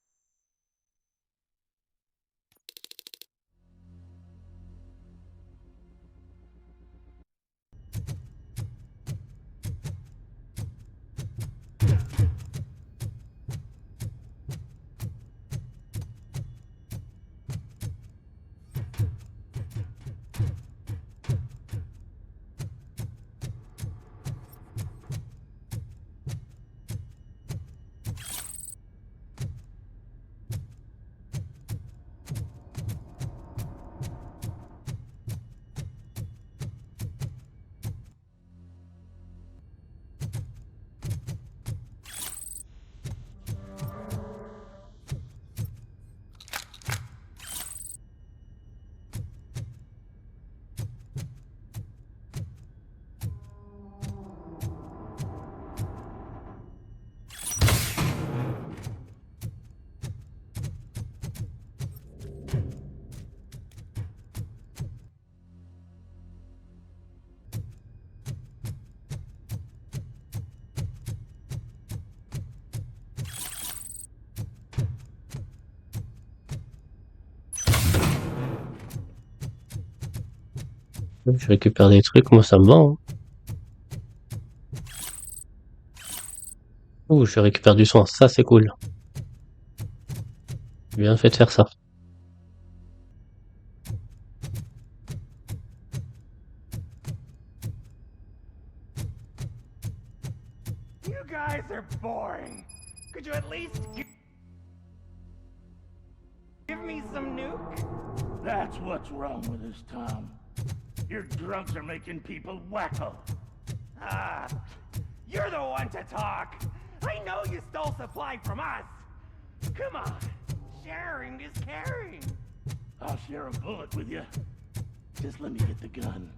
Je récupère des trucs, moi ça me va. Hein. Ouh, je récupère du soin, ça c'est cool. Bien fait de faire ça. You guys are boring. Could you at least give me some nuke? That's what's wrong with this town. Your drunks are making people wacko. Ah, you're the one to talk. I know you stole supply from us. Come on, sharing is caring. I'll share a bullet with you. Just let me get the gun.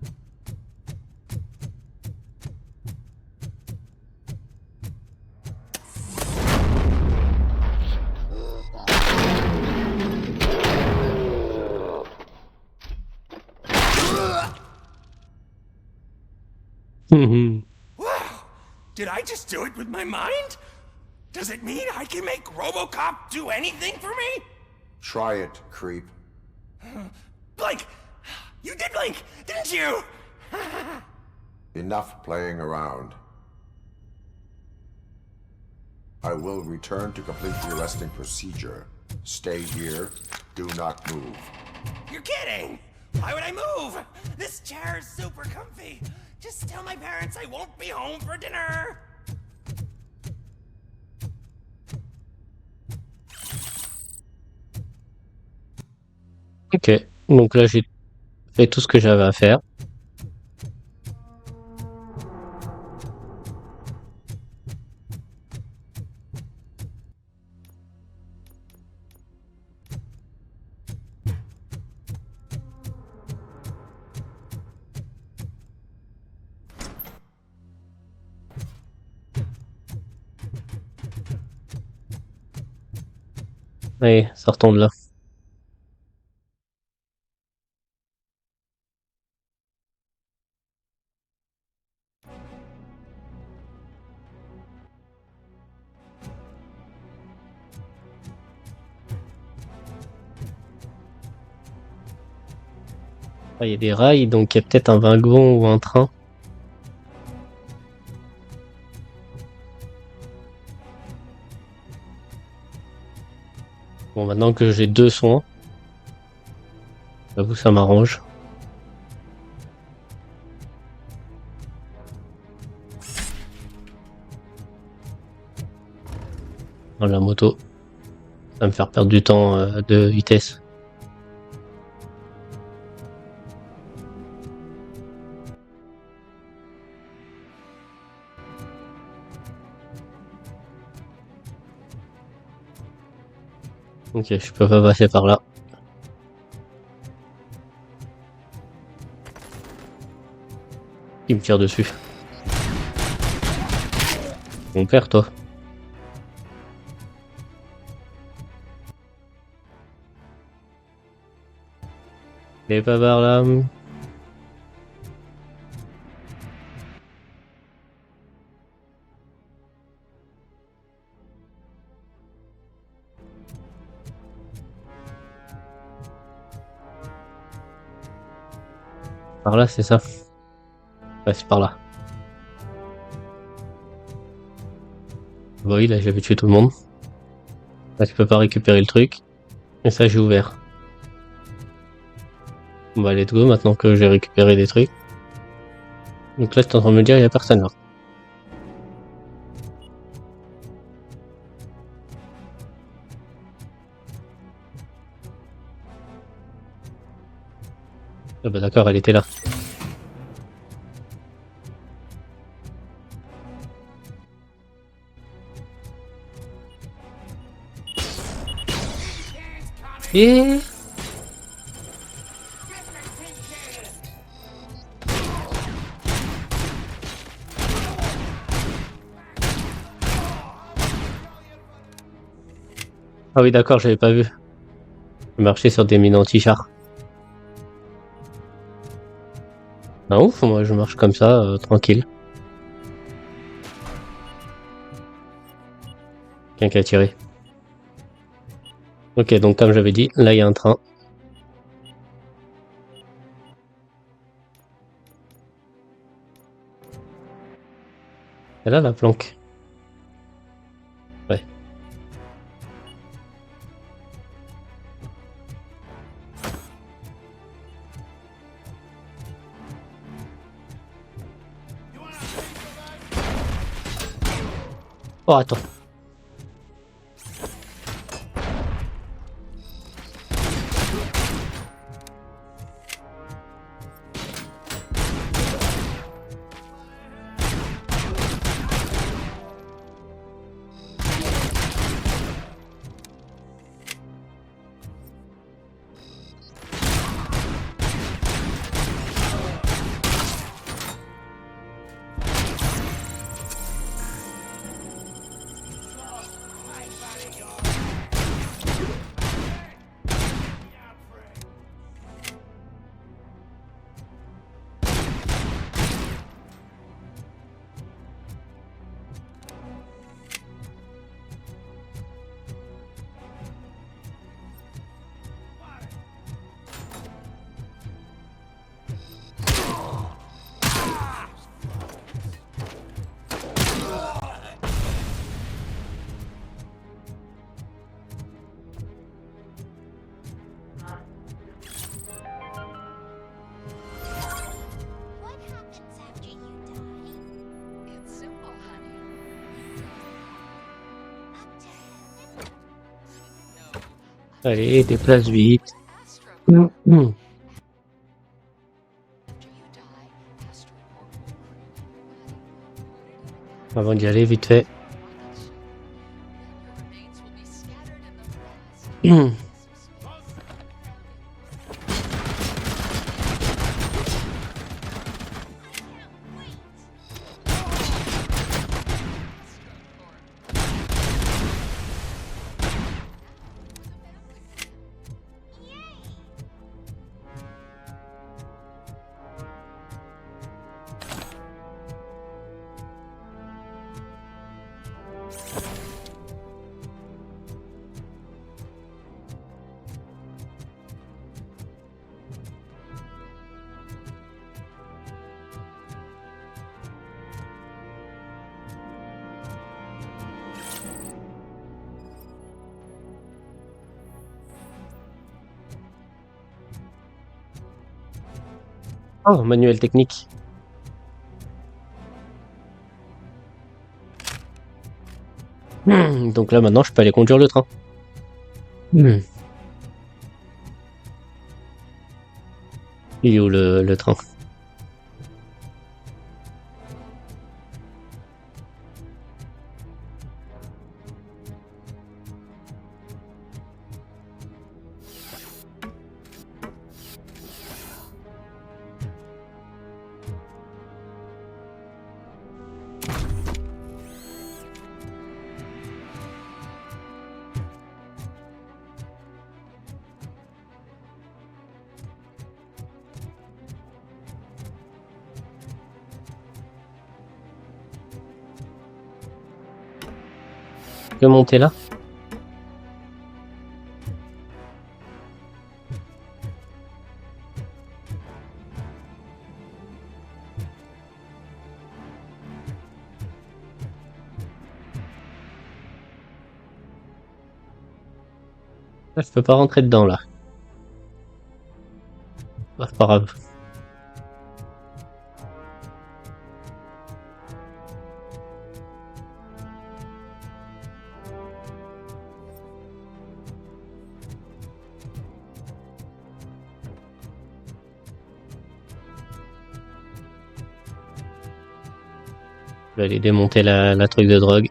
Wow, did I just do it with my mind? Does it mean I can make RoboCop do anything for me? Try it, creep. Blink! You did blink, didn't you? Enough playing around. I will return to complete the arresting procedure. Stay here. Do not move. You're kidding! Why would I move? This chair is super comfy. Just tell my parents I won't be home for dinner. Ok, donc là j'ai fait tout ce que j'avais à faire. Allez, sortons de là. Ah, il y a des rails, donc il y a peut-être un wagon ou un train. Bon, maintenant que j'ai 2 soins, j'avoue ça m'arrange. Dans la moto, ça va me faire perdre du temps de vitesse. Ok, je peux pas passer par là. Il me tire dessus. Mon père, toi. Il est pas par là. Par là, c'est ça. Ouais, c'est par là. Bah oui, là j'avais tué tout le monde. Là, je peux pas récupérer le truc. Et ça, j'ai ouvert. Bah, let's go, maintenant que j'ai récupéré des trucs. Donc là, tu es en train de me dire, il y a personne là. Ah bah d'accord, elle était là. Et... Ah oui d'accord, j'avais pas vu. Je marchais sur des mines anti-chars. Ah ouf, moi je marche comme ça, tranquille. Quelqu'un qui a tiré. Ok, donc comme j'avais dit, là il y a un train. Elle a la planque. Ouais. Oh, attends. Allez, déplace vite. Avant d'y aller, vite fait. Oh, manuel technique. Donc là maintenant je peux aller conduire le train. Il est où le train? Je peux monter là? Là, je peux pas rentrer dedans là. Bah, c'est pas grave. Je vais aller démonter la truc de drogue.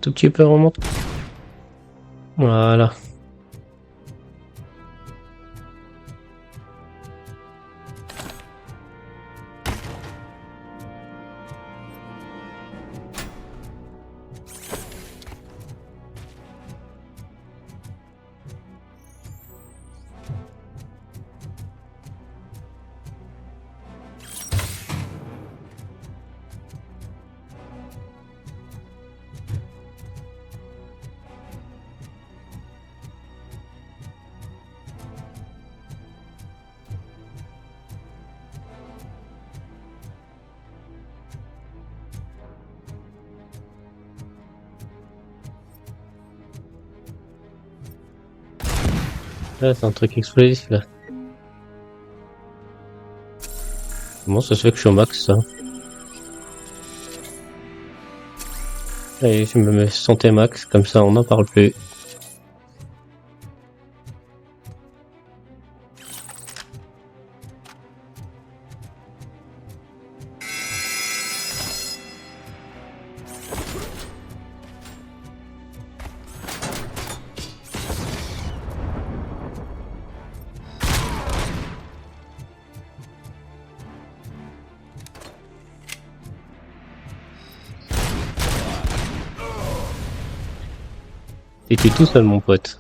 tout petit peu, remonte. Voilà. Là, c'est un truc explosif là. Comment ça se fait que je suis au max ça? Allez, je me mets santé max, comme ça on n'en parle plus. T'étais tout seul mon pote.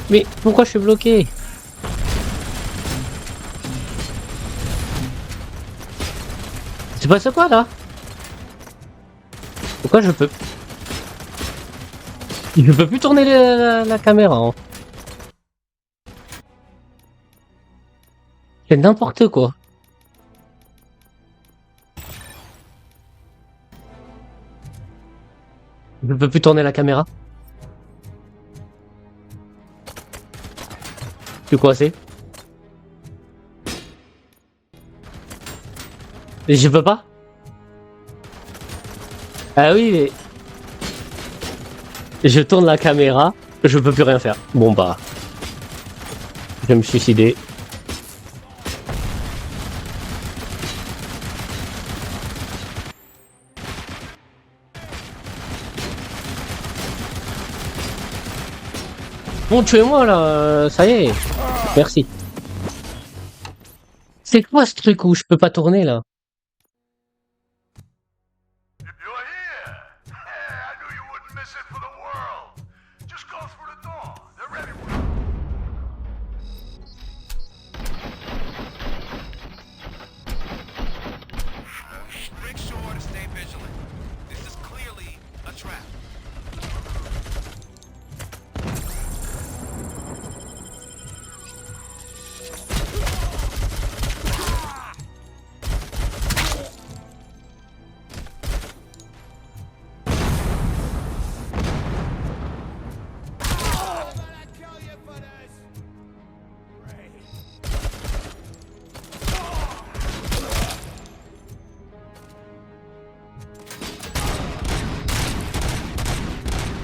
Mais pourquoi je suis bloqué? C'est passé quoi là? Pourquoi je peux... Je peux plus tourner la caméra. Hein. C'est n'importe quoi. Je peux plus tourner la caméra. Je suis coincé. Et je peux pas. Ah oui, mais... Je tourne la caméra, je peux plus rien faire. Bon bah... Je vais me suicider. Bon, tuez-moi là, ça y est. Merci. C'est quoi ce truc où je peux pas tourner là? Make sure to stay vigilant. This is clearly a trap.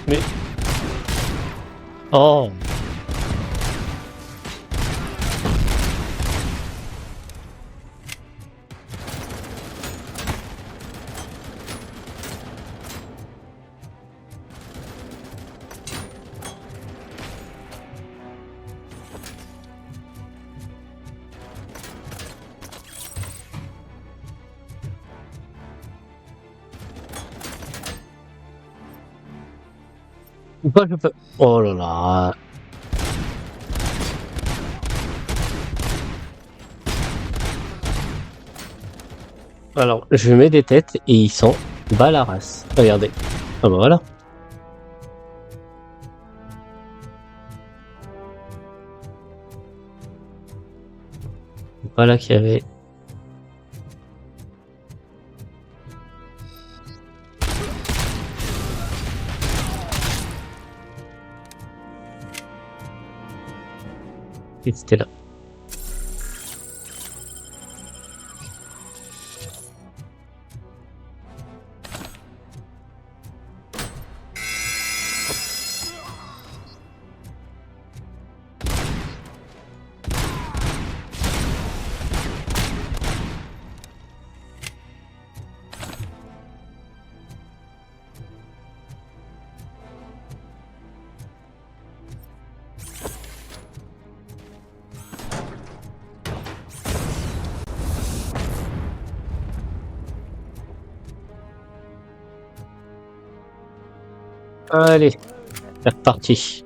Mais... Oh. Pourquoi je peux... Oh là là. Alors, je mets des têtes et ils s'en bat la race. Regardez. Ah bah voilà. Voilà qu'il y avait... Et c'était là. Allez, c'est reparti.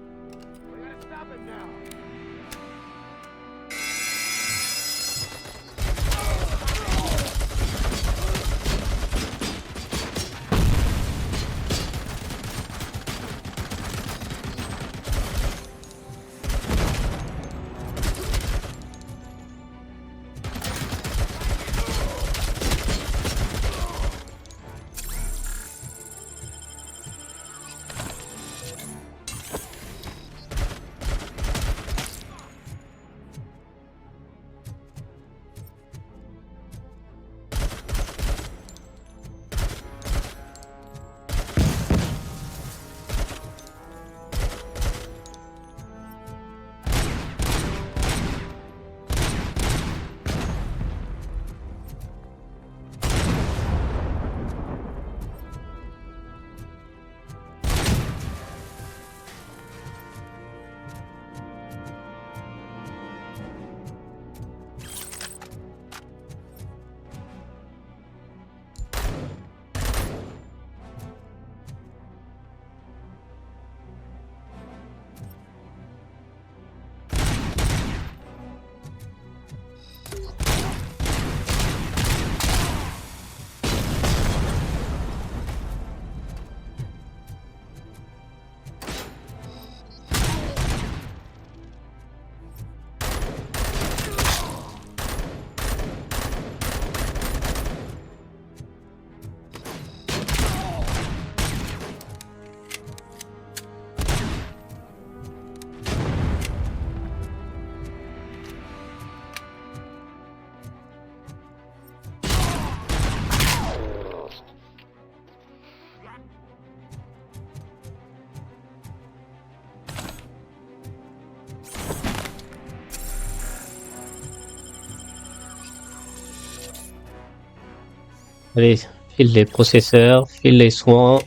Allez, file les processeurs, file les soins.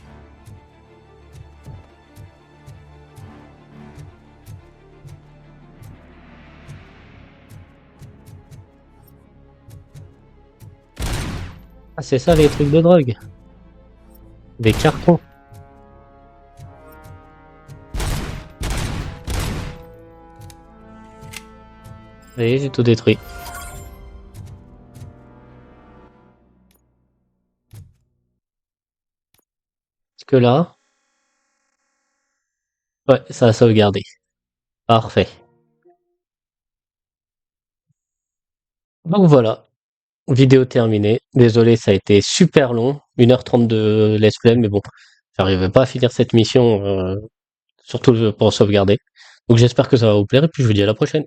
Ah, c'est ça les trucs de drogue. Des cartons. Allez, j'ai tout détruit. Que là, ouais, ça a sauvegardé. Parfait. Donc voilà, vidéo terminée. Désolé, ça a été super long, 1h30 de let's play, mais bon, j'arrivais pas à finir cette mission, surtout pour sauvegarder. Donc j'espère que ça va vous plaire et puis je vous dis à la prochaine.